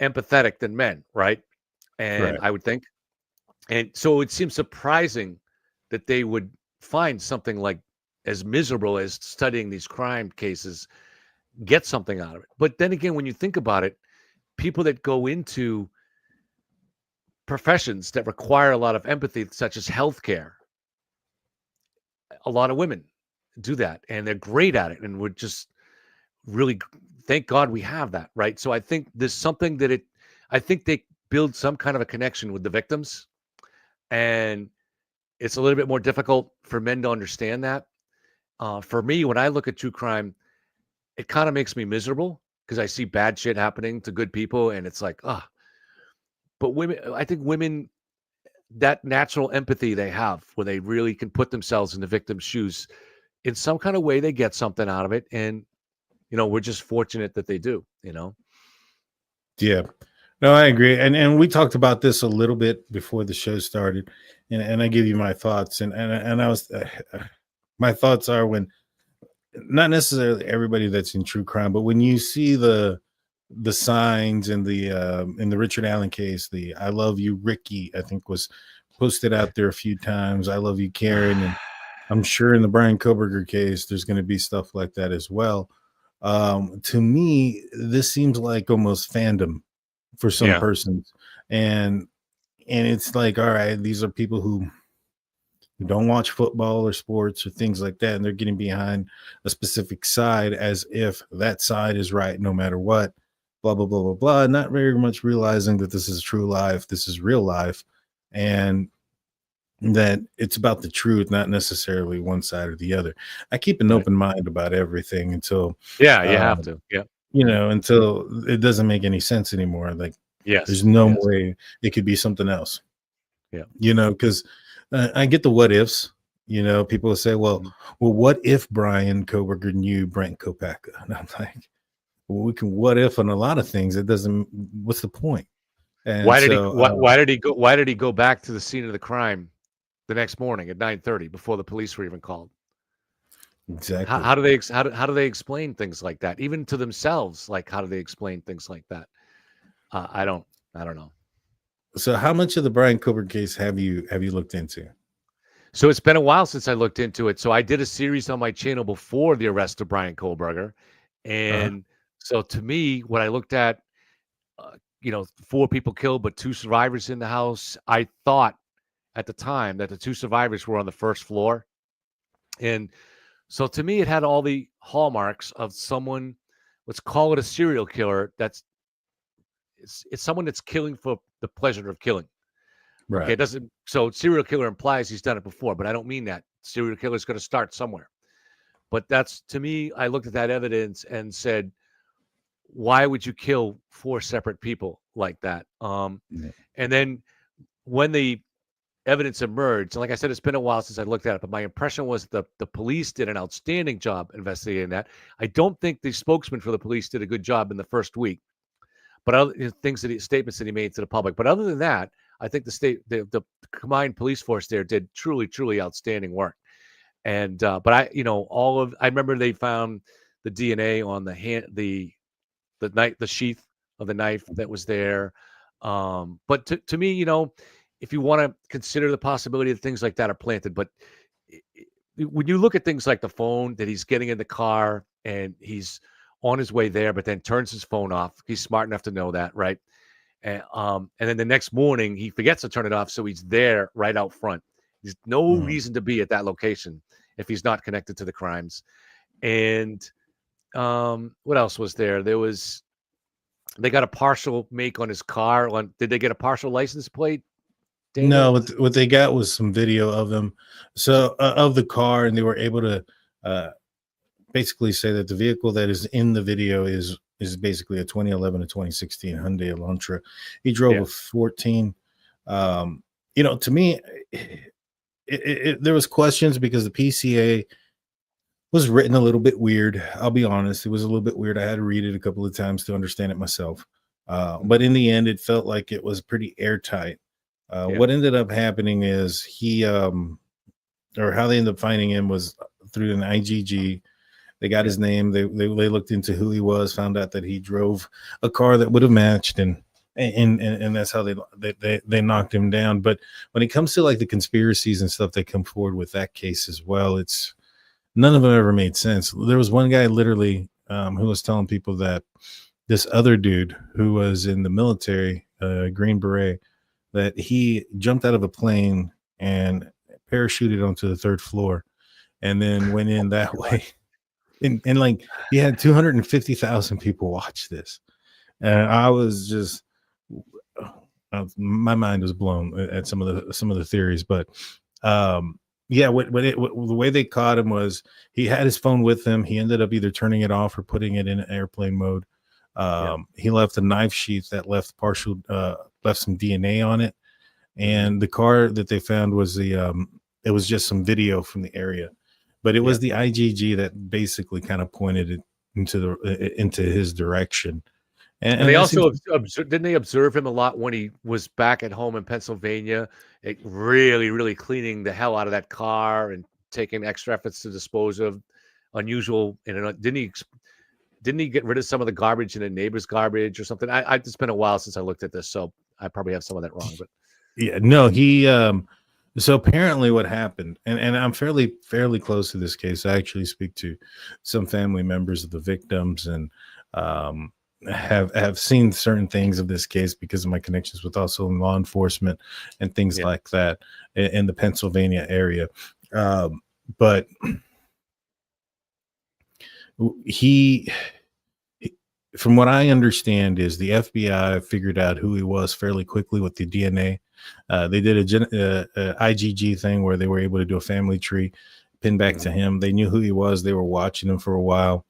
[SPEAKER 6] empathetic than men, right? And
[SPEAKER 5] Right.
[SPEAKER 6] I would think. And so it seems surprising that they would find something like as miserable as studying these crime cases, get something out of it. But then again, when you think about it, people that go into professions that require a lot of empathy, such as healthcare, a lot of women do that and they're great at it. And we're just really, thank God we have that, right? So I think there's something that I think they build some kind of a connection with the victims. And it's a little bit more difficult for men to understand that. For me, when I look at true crime, it kind of makes me miserable because I see bad shit happening to good people. And it's like, but women, I think women, that natural empathy they have when they really can put themselves in the victim's shoes in some kind of way, they get something out of it. And, we're just fortunate that they do,
[SPEAKER 5] Yeah. No, I agree. And we talked about this a little bit before the show started, and I give you my thoughts. And I was my thoughts are when not necessarily everybody that's in true crime, but when you see the signs in the Richard Allen case, the "I love you, Ricky," I think was posted out there a few times. "I love you, Karen," and I'm sure in the Bryan Kohberger case, there's going to be stuff like that as well. To me, this seems like almost fandom for some
[SPEAKER 6] Yeah.
[SPEAKER 5] persons, and it's like, all right, these are people who don't watch football or sports or things like that, and they're getting behind a specific side as if that side is right no matter what, blah blah blah blah blah, not very much realizing that this is true life, this is real life, and that it's about the truth, not necessarily one side or the other. I keep an
[SPEAKER 6] Right.
[SPEAKER 5] open mind about everything until
[SPEAKER 6] Yeah, you have to. Yeah.
[SPEAKER 5] until it doesn't make any sense anymore. Like, there's
[SPEAKER 6] Yes.
[SPEAKER 5] no
[SPEAKER 6] Yes.
[SPEAKER 5] way it could be something else.
[SPEAKER 6] Yeah.
[SPEAKER 5] Because I get the what ifs. People will say, well, what if Bryan Kohberger knew Brent Kopaka? And I'm like, well, we can what if on a lot of things. It doesn't. What's the point? And
[SPEAKER 6] Why did he?
[SPEAKER 5] so,
[SPEAKER 6] Why did he go? Why did he go back to the scene of the crime the next morning at 9:30 before the police were even called?
[SPEAKER 5] exactly.
[SPEAKER 6] How do they how do they explain things like that, even to themselves? Like, how do they explain things like that? I don't know.
[SPEAKER 5] So, how much of the Bryan Kohberger case have you looked into?
[SPEAKER 6] So it's been a while since I looked into it. So I did a series on my channel before the arrest of Bryan Kohberger, and so to me, what I looked at, 4 people killed, but 2 survivors in the house. I thought at the time that the 2 survivors were on the first floor, and so to me, it had all the hallmarks of someone. Let's call it a serial killer. It's someone that's killing for the pleasure of killing.
[SPEAKER 5] Right.
[SPEAKER 6] Okay, it doesn't. So serial killer implies he's done it before, but I don't mean that. Serial killer is going to start somewhere. But that's, to me, I looked at that evidence and said, why would you kill 4 separate people like that?
[SPEAKER 5] Yeah.
[SPEAKER 6] And then when the evidence emerged, and like I said, it's been a while since I looked at it, but my impression was the police did an outstanding job investigating that. I don't think the spokesman for the police did a good job in the first week, but other statements that he made to the public. But other than that, I think the combined police force there did truly outstanding work. And but I remember they found the DNA on the hand, the sheath of the knife that was there. But to me, if you want to consider the possibility that things like that are planted, but when you look at things like the phone that he's getting in the car and he's on his way there, but then turns his phone off, he's smart enough to know that, right? And then the next morning he forgets to turn it off, so he's there right out front. There's no reason to be at that location if he's not connected to the crimes. And what else was there? They got a partial make on his car. Did they get a partial license plate, Daniel?
[SPEAKER 5] No, what they got was some video of them, so of the car, and they were able to basically say that the vehicle that is in the video is basically a 2011 to 2016 Hyundai Elantra. He drove a 14. To me, there was questions because the PCA was written a little bit weird. I'll be honest. It was a little bit weird. I had to read it a couple of times to understand it myself. But in the end, it felt like it was pretty airtight. What ended up happening is or how they ended up finding him was through an IGG. They got his name. They looked into who he was, found out that he drove a car that would have matched, and that's how they knocked him down. But when it comes to like the conspiracies and stuff that come forward with that case as well, it's none of them ever made sense. There was one guy literally who was telling people that this other dude who was in the military, Green Beret, that he jumped out of a plane and parachuted onto the third floor and then went in that way. And like he had 250,000 people watch this. And I was just, my mind was blown at some of the theories. But yeah, the way they caught him was he had his phone with him. He ended up either turning it off or putting it in airplane mode. He left a knife sheath that left some DNA on it. And the car that they found was it was just some video from the area. But it was the IGG that basically kind of pointed it into his direction.
[SPEAKER 6] And they also didn't they observe him a lot when he was back at home in Pennsylvania, really cleaning the hell out of that car and taking extra efforts to dispose of unusual. And didn't he get rid of some of the garbage in a neighbor's garbage or something? It's been a while since I looked at this, so I probably have some of that wrong. But
[SPEAKER 5] yeah, no, he. So apparently what happened, and I'm fairly close to this case. I actually speak to some family members of the victims and have seen certain things of this case because of my connections with also law enforcement and things like that in the Pennsylvania area. But from what I understand is the FBI figured out who he was fairly quickly with the DNA. They did a IGG thing where they were able to do a family tree, pin back to him. They knew who he was. They were watching him for a while.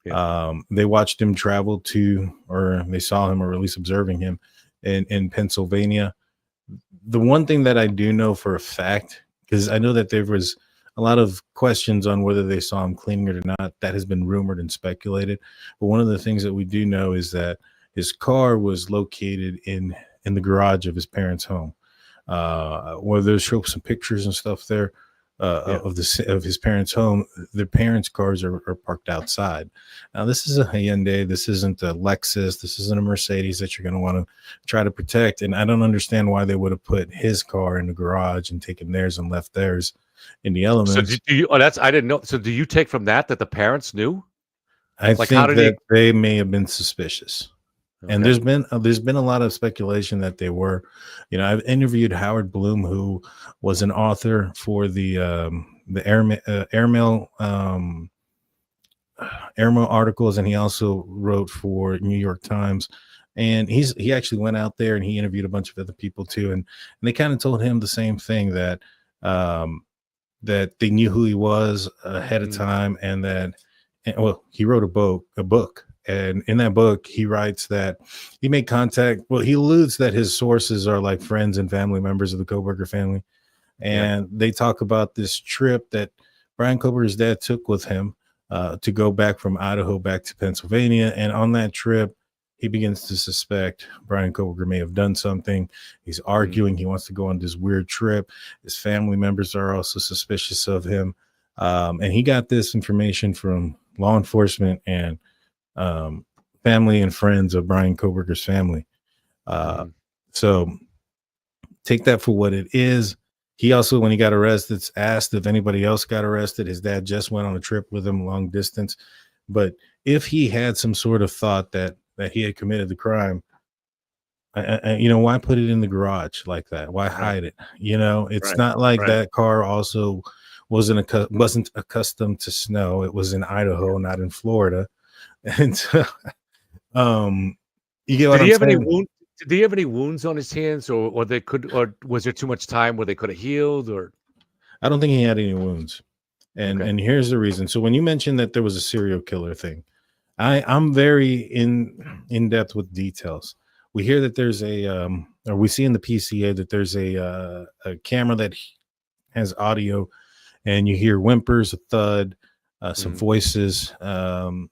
[SPEAKER 5] They watched him travel to, or they saw him, or at least observing him in Pennsylvania. The one thing that I do know for a fact, because I know that there was a lot of questions on whether they saw him cleaning it or not, that has been rumored and speculated. But one of the things that we do know is that his car was located in the garage of his parents' home, where there's some pictures and stuff there of his parents' home. Their parents' cars are parked outside. Now, this is a Hyundai. This isn't a Lexus. This isn't a Mercedes that you're going to want to try to protect. And I don't understand why they would have put his car in the garage and taken theirs and left theirs in the elements.
[SPEAKER 6] So I didn't know. So do you take from that the parents knew?
[SPEAKER 5] I think that they may have been suspicious. Okay. And there's been a lot of speculation that they were. I've interviewed Howard Bloom, who was an author for the airmail articles, and he also wrote for New York Times. And he actually went out there and he interviewed a bunch of other people too, and they kind of told him the same thing, that that they knew who he was ahead of time, and that he wrote a book. And in that book, he writes that he made contact. Well, he alludes that his sources are like friends and family members of the Kohberger family. And they talk about this trip that Bryan Kohberger's dad took with him to go back from Idaho back to Pennsylvania. And on that trip, he begins to suspect Bryan Kohberger may have done something. He's arguing. He wants to go on this weird trip. His family members are also suspicious of him. And he got this information from law enforcement and family and friends of Bryan Kohberger's family. So take that for what it is. He also, when he got arrested, asked if anybody else got arrested. His dad just went on a trip with him long distance. But if he had some sort of thought that he had committed the crime, why put it in the garage like that? Why hide it? It's not like that car also wasn't accustomed to snow. It was in Idaho, not in Florida. And you get what I'm saying?
[SPEAKER 6] Did he have any wounds on his hands, or was there too much time where they could have healed? Or
[SPEAKER 5] I don't think he had any wounds. And here's the reason. So when you mentioned that there was a serial killer thing, I'm very in depth with details. We hear that there's or we see in the PCA that there's a camera that has audio, and you hear whimpers, a thud, some voices, and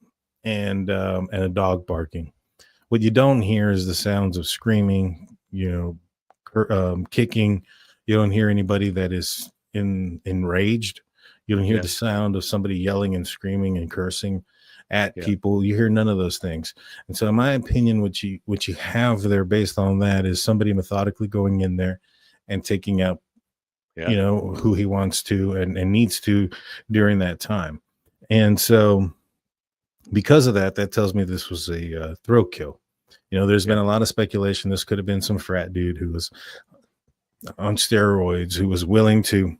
[SPEAKER 5] a dog barking. What you don't hear is the sounds of screaming, kicking. You don't hear anybody that is enraged. You don't hear the sound of somebody yelling and screaming and cursing at people. You hear none of those things. And so in my opinion, what you have there based on that is somebody methodically going in there and taking out, who he wants to and needs to during that time. And so because of that tells me this was a throat kill. There's been a lot of speculation. This could have been some frat dude who was on steroids, who was willing to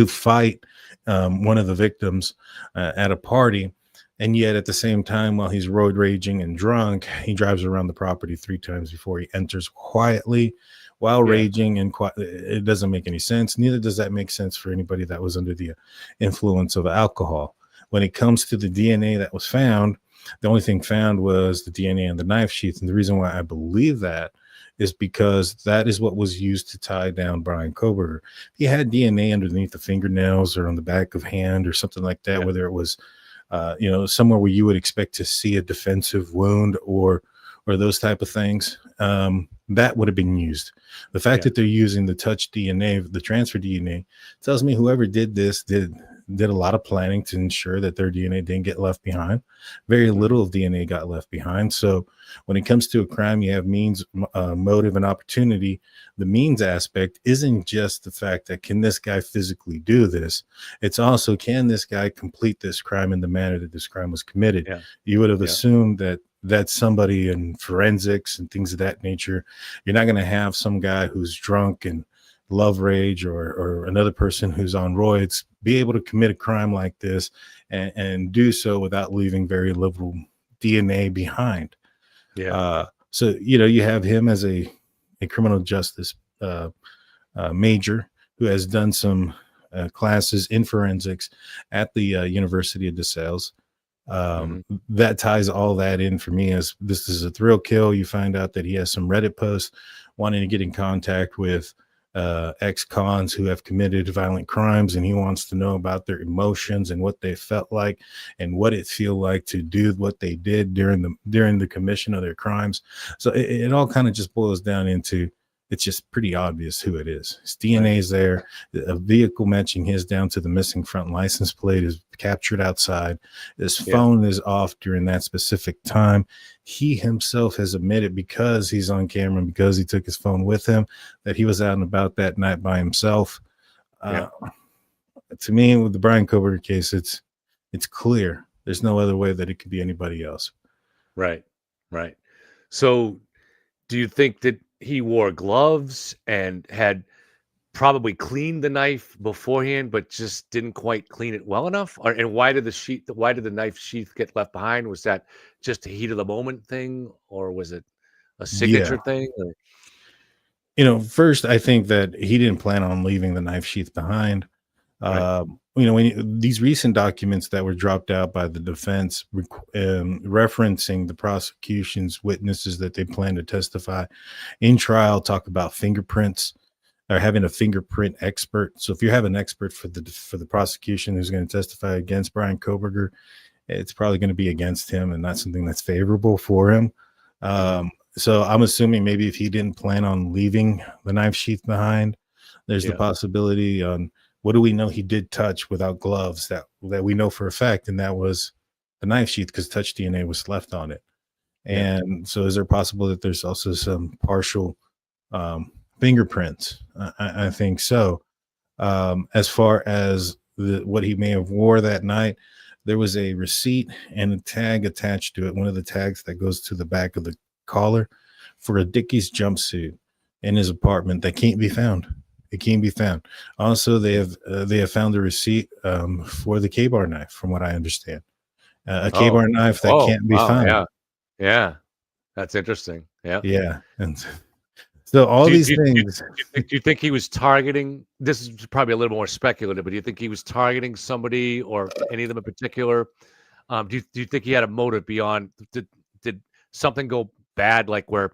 [SPEAKER 5] fight one of the victims at a party. And yet at the same time, while he's road raging and drunk, he drives around the property 3 times before he enters quietly while raging. And it doesn't make any sense. Neither does that make sense for anybody that was under the influence of alcohol. When it comes to the DNA that was found, the only thing found was the DNA on the knife sheath. And the reason why I believe that is because that is what was used to tie down Bryan Kohberger. He had DNA underneath the fingernails or on the back of hand or something like that, whether it was somewhere where you would expect to see a defensive wound or those type of things, that would have been used. The fact that they're using the touch DNA, the transfer DNA, tells me whoever did this did a lot of planning to ensure that their DNA didn't get left behind. Very little of DNA got left behind. So when it comes to a crime, you have means, motive, and opportunity. The means aspect isn't just the fact that can this guy physically do this? It's also, can this guy complete this crime in the manner that this crime was committed? You would have assumed that that's somebody in forensics and things of that nature. You're not going to have some guy who's drunk and love rage or another person who's on roids be able to commit a crime like this and do so without leaving very little DNA behind. So you have him as a criminal justice major who has done some classes in forensics at the University of DeSales. That ties all that in for me as this is a thrill kill. You find out that he has some Reddit posts wanting to get in contact with ex-cons who have committed violent crimes, and he wants to know about their emotions and what they felt like and what it feel like to do what they did during the commission of their crimes. So it all kind of just boils down into, it's just pretty obvious who it is. His DNA is there. A vehicle matching his down to the missing front license plate is captured outside. His phone is off during that specific time. He himself has admitted, because he's on camera and because he took his phone with him, that he was out and about that night by himself. To me, with the Bryan Kohberger case, it's clear. There's no other way that it could be anybody else.
[SPEAKER 6] Right. So do you think that he wore gloves and had probably cleaned the knife beforehand, but just didn't quite clean it well enough? And why did the knife sheath get left behind? Was that just a heat of the moment thing, or was it a signature thing?
[SPEAKER 5] First, I think that he didn't plan on leaving the knife sheath behind. These recent documents that were dropped out by the defense referencing the prosecution's witnesses that they plan to testify in trial talk about fingerprints or having a fingerprint expert. So if you have an expert for the prosecution who's going to testify against Bryan Kohberger, it's probably going to be against him and not something that's favorable for him. So I'm assuming maybe if he didn't plan on leaving the knife sheath behind, there's the possibility on what do we know he did touch without gloves that we know for a fact, and that was the knife sheath because touch DNA was left on it. And so is there possible that there's also some partial fingerprints? I think so. As far as what he may have wore that night, there was a receipt and a tag attached to it, one of the tags that goes to the back of the collar, for a Dickies jumpsuit in his apartment that can't be found. It can't be found. Also, they have found a receipt for the K-bar knife, from what I understand. A K-bar knife that can't be found.
[SPEAKER 6] Yeah, that's interesting.
[SPEAKER 5] Yeah, and so all these things.
[SPEAKER 6] Do you think he was targeting? This is probably a little more speculative, but do you think he was targeting somebody or any of them in particular? Do you think he had a motive beyond? Did something go bad, like where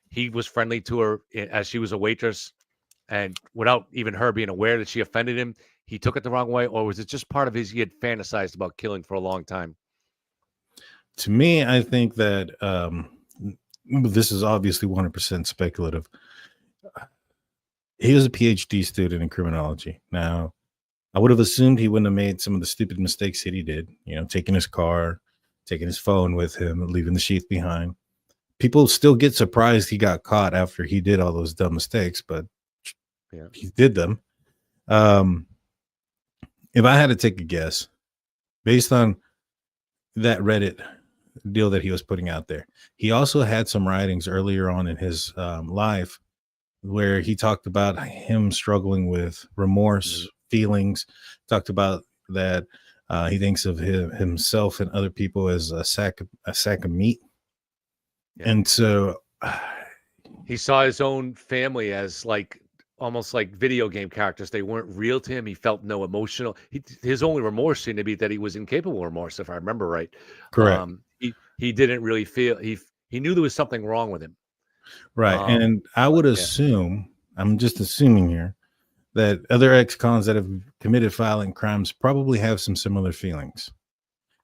[SPEAKER 6] he was friendly to her as she was a waitress, and without even her being aware that she offended him, he took it the wrong way, or was it just part of his? He had fantasized about killing for a long time.
[SPEAKER 5] To me, I think that this is obviously 100% speculative. He was a PhD student in criminology. Now, I would have assumed he wouldn't have made some of the stupid mistakes that he did, taking his car, taking his phone with him, leaving the sheath behind. People still get surprised he got caught after he did all those dumb mistakes, but he did them. If I had to take a guess, based on that Reddit deal that he was putting out there, he also had some writings earlier on in his life where he talked about him struggling with remorse, feelings, talked about that he thinks of himself and other people as a sack of meat. Yeah. And so
[SPEAKER 6] he saw his own family as almost like video game characters. They weren't real to him. He felt no emotional. His only remorse seemed to be that he was incapable of remorse, if I remember right.
[SPEAKER 5] Correct.
[SPEAKER 6] He didn't really feel, he knew there was something wrong with him.
[SPEAKER 5] Right. And I would assume, I'm just assuming here, that other ex-cons that have committed violent crimes probably have some similar feelings.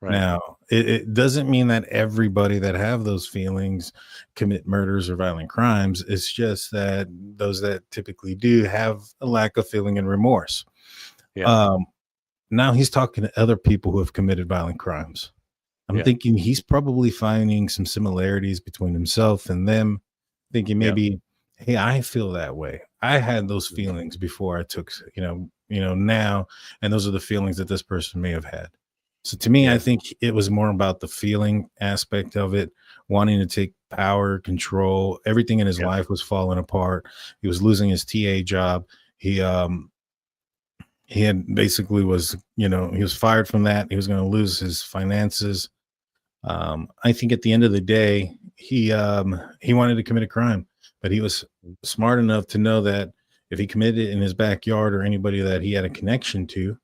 [SPEAKER 5] Right. Now, it doesn't mean that everybody that have those feelings commit murders or violent crimes. It's just that those that typically do have a lack of feeling and remorse. Yeah. Now he's talking to other people who have committed violent crimes. I'm thinking he's probably finding some similarities between himself and them, thinking maybe, hey, I feel that way. I had those feelings before I took, now, and those are the feelings that this person may have had. So to me, I think it was more about the feeling aspect of it, wanting to take power, control. Everything in his life was falling apart. He was losing his TA job. He had basically was, he was fired from that. He was going to lose his finances. I think at the end of the day, he wanted to commit a crime, but he was smart enough to know that if he committed it in his backyard or anybody that he had a connection to,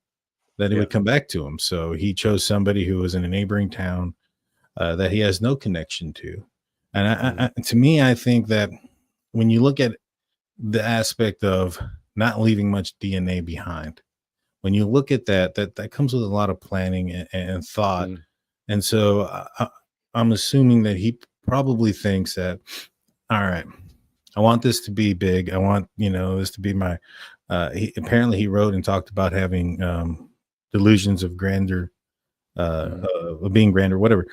[SPEAKER 5] that it would come back to him. So he chose somebody who was in a neighboring town that he has no connection to. And to me, I think that when you look at the aspect of not leaving much DNA behind, when you look at that comes with a lot of planning and thought. And so I'm assuming that he probably thinks that, all right, I want this to be big. I want, this to be my, he wrote and talked about having delusions of grandeur, of being grander, whatever.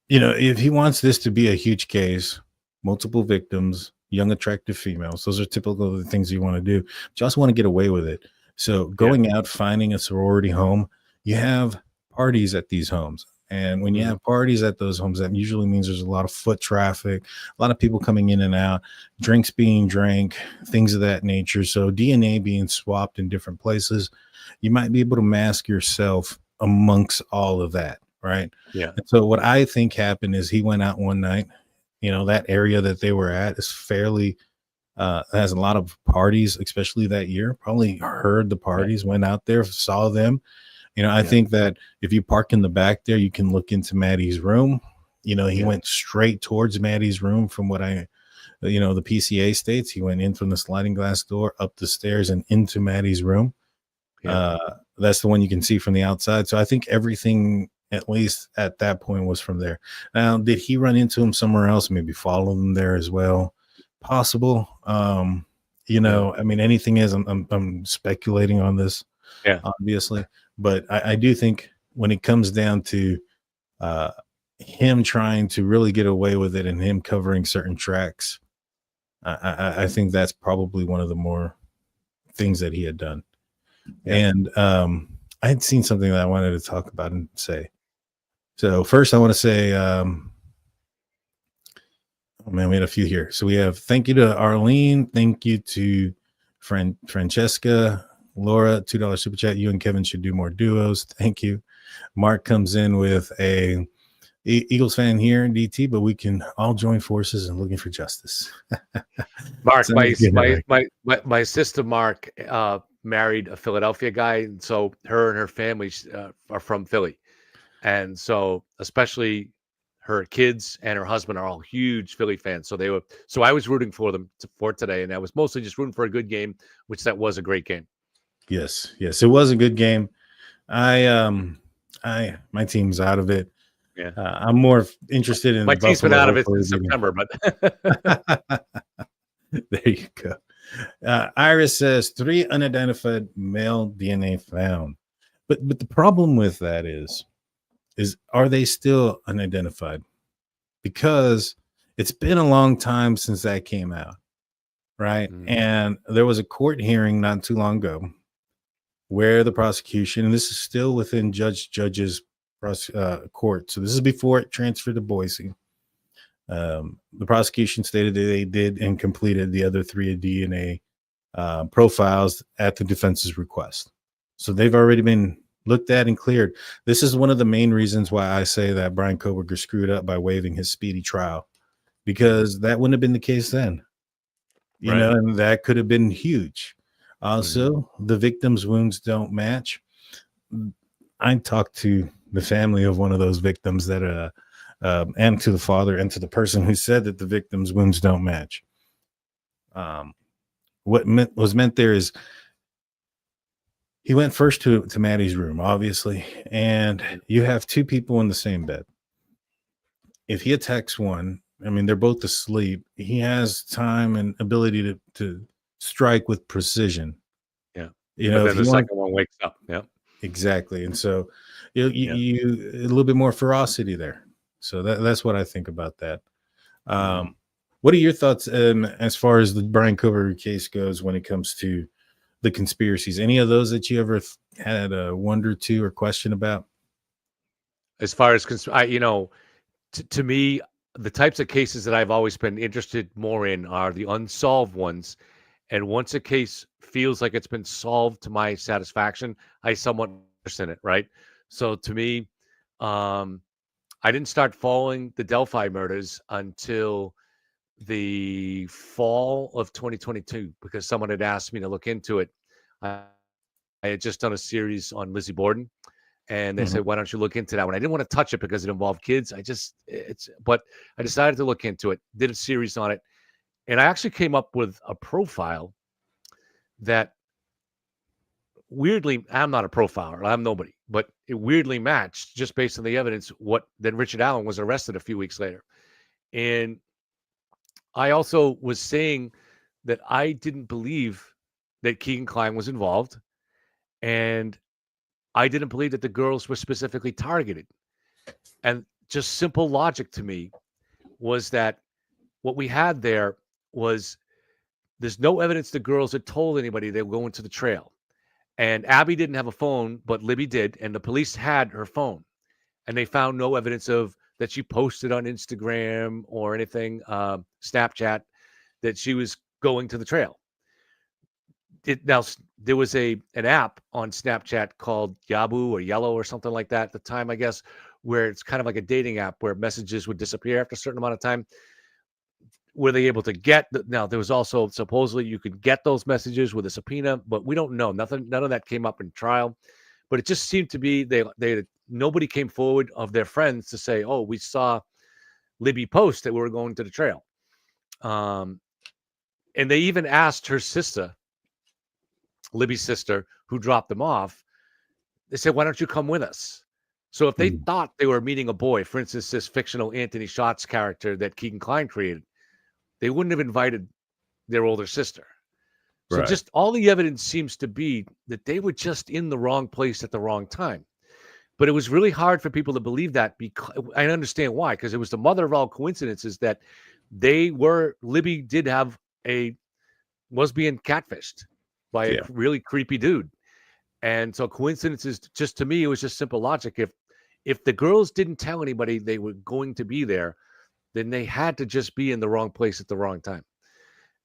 [SPEAKER 5] If he wants this to be a huge case, multiple victims, young, attractive females, those are typical of the things you want to do. But you also want to get away with it. So going out, finding a sorority home, you have parties at these homes. And when you have parties at those homes, that usually means there's a lot of foot traffic, a lot of people coming in and out, drinks being drank, things of that nature. So DNA being swapped in different places, you might be able to mask yourself amongst all of that, right? Yeah. And so what I think happened is he went out one night, that area that they were at is fairly, has a lot of parties, especially that year, probably heard the parties, went out there, saw them. I think that if you park in the back there, you can look into Maddie's room. He went straight towards Maddie's room from what the PCA states. He went in from the sliding glass door, up the stairs and into Maddie's room. That's the one you can see from the outside. So I think everything, at least at that point, was from there. Did he run into him somewhere else? Maybe follow them there as well? Possible. Anything is, I'm speculating on this, obviously. But I do think when it comes down to him trying to really get away with it and him covering certain tracks, I think that's probably one of the more things that he had done. And I had seen something that I wanted to talk about and say. So first I want to say, we had a few here. So we have thank you to Arlene. Thank you to Francesca. Laura, $2 super chat. You and Kevin should do more duos. Thank you. Mark comes in with a Eagles fan here, DT, but we can all join forces and looking for justice.
[SPEAKER 6] Mark, my sister Mark married a Philadelphia guy, and so her and her family are from Philly, and so especially her kids and her husband are all huge Philly fans. So I was rooting for them for today, and I was mostly just rooting for a good game, which that was a great game.
[SPEAKER 5] Yes, it was a good game. My team's out of it.
[SPEAKER 6] Yeah,
[SPEAKER 5] I'm more interested in
[SPEAKER 6] my
[SPEAKER 5] the
[SPEAKER 6] team's been
[SPEAKER 5] Buffalo
[SPEAKER 6] out of it
[SPEAKER 5] hopefully
[SPEAKER 6] since
[SPEAKER 5] beating-
[SPEAKER 6] September, but
[SPEAKER 5] There you go. Iris says 3 unidentified male DNA found, but the problem with that is are they still unidentified? Because it's been a long time since that came out, right? And there was a court hearing not too long ago where the prosecution, and this is still within judge's court, so this is before it transferred to Boise. The prosecution stated that they did and completed the other 3 DNA profiles at the defense's request. So they've already been looked at and cleared. This is one of the main reasons why I say that Bryan Kohberger screwed up by waiving his speedy trial, because that wouldn't have been the case then. You know, and that could have been huge. Also, the victim's wounds don't match. I talked to the family of one of those victims that and to the father and to the person who said that the victim's wounds don't match. What was meant there is he went first to Maddie's room, obviously, and you have 2 people in the same bed. If he attacks one, I mean, they're both asleep. He has time and ability to strike with precision.
[SPEAKER 6] Yeah,
[SPEAKER 5] you know,
[SPEAKER 6] but then the second one wakes up. Yeah,
[SPEAKER 5] exactly, and so you a little bit more ferocity there. So that's what I think about that. What are your thoughts as far as the Bryan Kohberger case goes when it comes to the conspiracies? Any of those that you ever had a wonder to or question about?
[SPEAKER 6] As far as to me, the types of cases that I've always been interested more in are the unsolved ones. And once a case feels like it's been solved to my satisfaction, I somewhat interest in it, right? So to me, I didn't start following the Delphi murders until the fall of 2022 because someone had asked me to look into it. I had just done a series on Lizzie Borden, and they said, "Why don't you look into that one?" I didn't want to touch it because it involved kids. But I decided to look into it. Did a series on it, and I actually came up with a profile that weirdly, I'm not a profiler, I'm nobody, but it weirdly matched just based on the evidence that Richard Allen was arrested a few weeks later. And I also was saying that I didn't believe that Keegan Kline was involved, and I didn't believe that the girls were specifically targeted. And just simple logic to me was that what we had there was there's no evidence the girls had told anybody they were going to the trail. And Abby didn't have a phone, but Libby did, and the police had her phone. And they found no evidence of that she posted on Instagram or anything, Snapchat, that she was going to the trail. Now, there was an app on Snapchat called Yabu or Yellow or something like that at the time, I guess, where it's kind of like a dating app where messages would disappear after a certain amount of time. Were they able to get now? There was also supposedly you could get those messages with a subpoena, but we don't know. None of that came up in trial. But it just seemed to be nobody came forward of their friends to say, "Oh, we saw Libby post that we were going to the trail," and they even asked her sister, Libby's sister, who dropped them off. They said, "Why don't you come with us?" So if they thought they were meeting a boy, for instance, this fictional Anthony Schatz character that Keegan Kline created, they wouldn't have invited their older sister. So just all the evidence seems to be that they were just in the wrong place at the wrong time. But it was really hard for people to believe that, because I understand why, because it was the mother of all coincidences that Libby was being catfished by a really creepy dude. And so coincidences, just to me, it was just simple logic. If the girls didn't tell anybody they were going to be there, then they had to just be in the wrong place at the wrong time.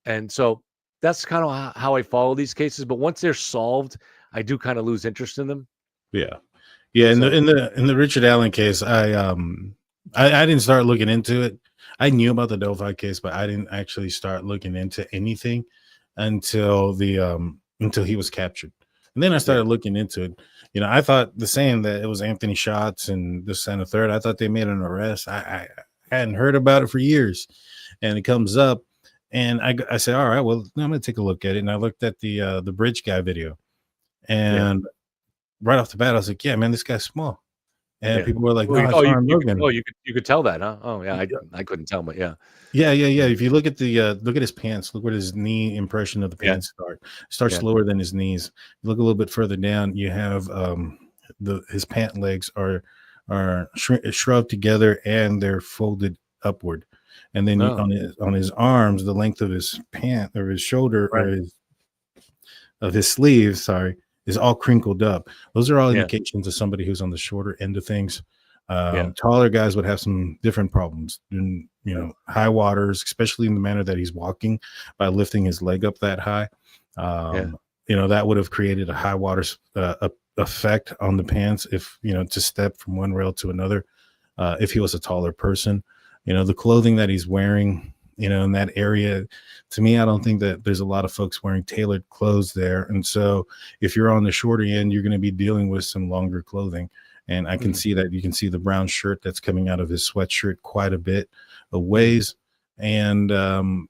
[SPEAKER 6] And so that's kind of how I follow these cases. But once they're solved, I do kind of lose interest in them.
[SPEAKER 5] Yeah. In the Richard Allen case, I didn't start looking into it. I knew about the Delphi case, but I didn't actually start looking into anything until he was captured. And then I started looking into it. I thought the same, that it was Anthony Schatz and this and the third. I thought they made an arrest. I hadn't heard about it for years, and it comes up, and I said, all right, well, I'm gonna take a look at it. And I looked at the bridge guy video, and right off the bat, I was like, yeah, man, this guy's small. And people were like, no, it's Aaron Logan.
[SPEAKER 6] You could tell that, huh? Oh yeah, I couldn't tell, but yeah.
[SPEAKER 5] If you look at his pants, look where his knee impression of the pants starts lower than his knees. You look a little bit further down, you have his pant legs are shrunk together and they're folded upward, and then on his arms, the length of his pant or his shoulder or his sleeve, is all crinkled up. Those are all indications of somebody who's on the shorter end of things. Taller guys would have some different problems. And, high waters, especially in the manner that he's walking by lifting his leg up that high. That would have created a high water effect on the pants if, to step from one rail to another. If he was a taller person, the clothing that he's wearing, in that area, to me, I don't think that there's a lot of folks wearing tailored clothes there. And so if you're on the shorter end, you're going to be dealing with some longer clothing. And I can see that. You can see the brown shirt that's coming out of his sweatshirt quite a bit of ways. And to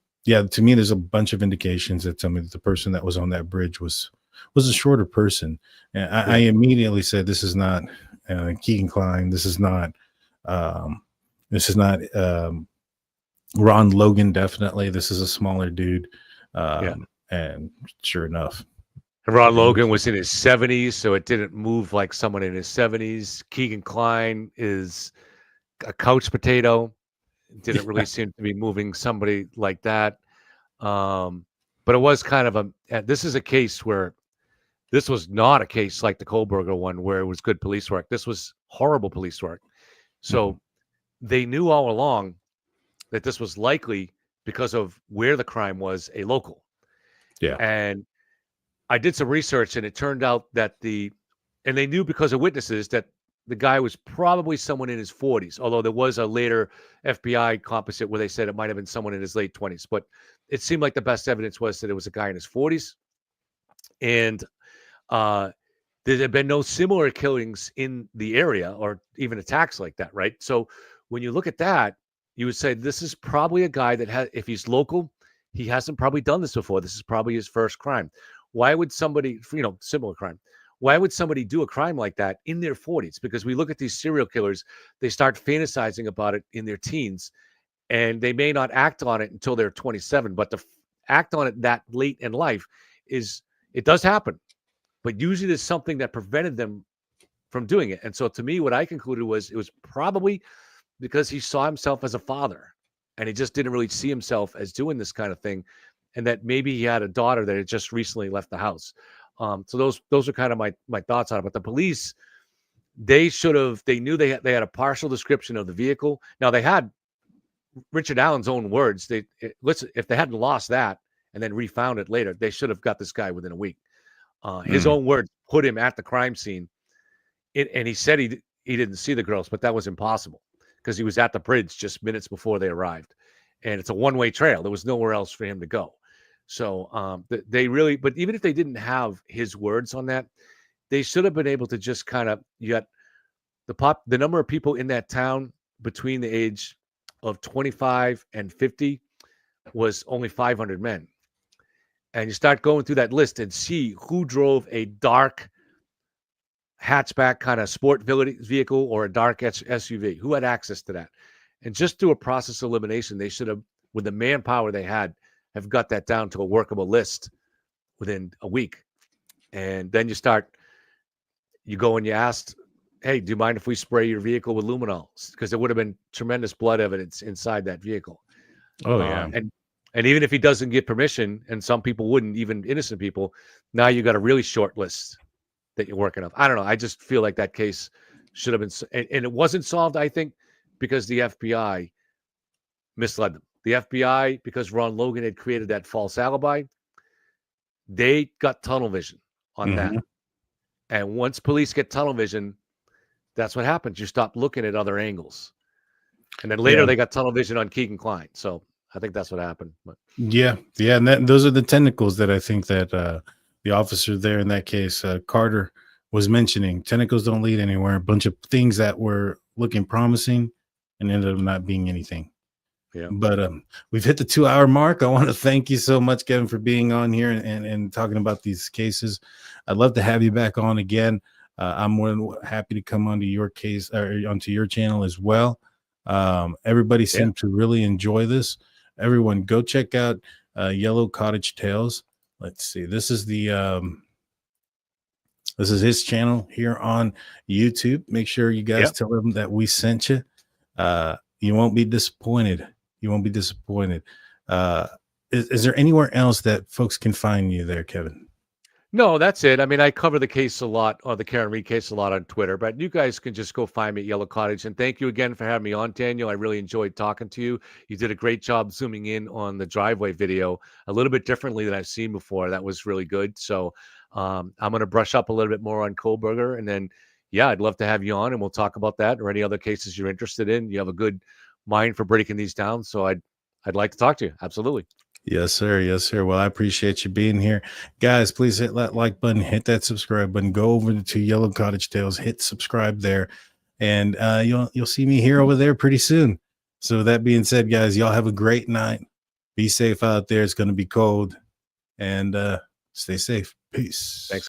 [SPEAKER 5] me, there's a bunch of indications that tell me that the person that was on that bridge was a shorter person. And I immediately said, this is not Keegan Klein. This is not Ron Logan. Definitely, this is a smaller dude. And sure enough.
[SPEAKER 6] And Ron Logan was in his 70s, so it didn't move like someone in his 70s. Keegan Klein is a couch potato. Didn't really seem to be moving somebody like that. But it was kind of this is a case where this was not a case like the Kohberger one where it was good police work. This was horrible police work. So they knew all along that this was likely because of where the crime was, a local.
[SPEAKER 5] Yeah.
[SPEAKER 6] And I did some research, and it turned out that and they knew because of witnesses that the guy was probably someone in his 40s, although there was a later FBI composite where they said it might have been someone in his late 20s. But it seemed like the best evidence was that it was a guy in his 40s. And there had been no similar killings in the area or even attacks like that, right? So when you look at that, you would say this is probably a guy that if he's local, he hasn't probably done this before. This is probably his first crime. Why would somebody, similar crime, why would somebody do a crime like that in their 40s? Because we look at these serial killers, they start fantasizing about it in their teens, and they may not act on it until they're 27. But to act on it that late in life it does happen. But usually there's something that prevented them from doing it. And so to me, what I concluded was it was probably because he saw himself as a father, and he just didn't really see himself as doing this kind of thing. And that maybe he had a daughter that had just recently left the house. So those are kind of my thoughts on it. But the police, they knew they had a partial description of the vehicle. Now they had Richard Allen's own words. If they hadn't lost that and then refound it later, they should have got this guy within a week. His own words put him at the crime scene. And he said he didn't see the girls, but that was impossible because he was at the bridge just minutes before they arrived. And it's a one-way trail. There was nowhere else for him to go. So they really, but even if they didn't have his words on that, they should have been able to just kind of, you got the number of people in that town between the age of 25 and 50 was only 500 men. And you start going through that list and see who drove a dark hatchback kind of sport vehicle or a dark SUV, who had access to that. And just through a process of elimination, they should have, with the manpower they had, have got that down to a workable list within a week. And then you go and you asked, hey, do you mind if we spray your vehicle with luminol? Because there would have been tremendous blood evidence inside that vehicle.
[SPEAKER 5] Oh, yeah.
[SPEAKER 6] And even if he doesn't get permission, and some people wouldn't, even innocent people, now you got a really short list that you're working off. I don't know. I just feel like that case should have been, and it wasn't solved, I think, because the FBI misled them. The FBI, because Ron Logan had created that false alibi, they got tunnel vision on that. And once police get tunnel vision, that's what happens. You stop looking at other angles. And then later they got tunnel vision on Keegan Klein. So I think that's what happened. But
[SPEAKER 5] and those are the tentacles that I think that the officer there in that case, Carter, was mentioning. Tentacles don't lead anywhere. A bunch of things that were looking promising and ended up not being anything.
[SPEAKER 6] Yeah.
[SPEAKER 5] But we've hit the 2-hour mark. I want to thank you so much, Kevin, for being on here and talking about these cases. I'd love to have you back on again. I'm more than happy to come onto your case or onto your channel as well. Everybody seemed to really enjoy this. Everyone, go check out Yellow Cottage Tales. Let's see. This is his channel here on YouTube. Make sure you guys tell him that we sent you. You won't be disappointed. You won't be disappointed. Is there anywhere else that folks can find you there, Kevin?
[SPEAKER 6] No, that's it. I mean, I cover the case a lot, or the Karen Reed case a lot on Twitter, but you guys can just go find me at Yellow Cottage. And thank you again for having me on, Daniel. I really enjoyed talking to you. You did a great job zooming in on the driveway video a little bit differently than I've seen before. That was really good. So I'm going to brush up a little bit more on Kohberger. And then, yeah, I'd love to have you on and we'll talk about that or any other cases you're interested in. You have a good mind for breaking these down. So I'd like to talk to you. Absolutely.
[SPEAKER 5] Yes, sir. Yes, sir. Well, I appreciate you being here. Guys, please hit that like button, hit that subscribe button, go over to Yellow Cottage Tales, hit subscribe there, and you'll see me here over there pretty soon. So with that being said, guys, y'all have a great night. Be safe out there. It's going to be cold, and stay safe. Peace.
[SPEAKER 6] Thanks.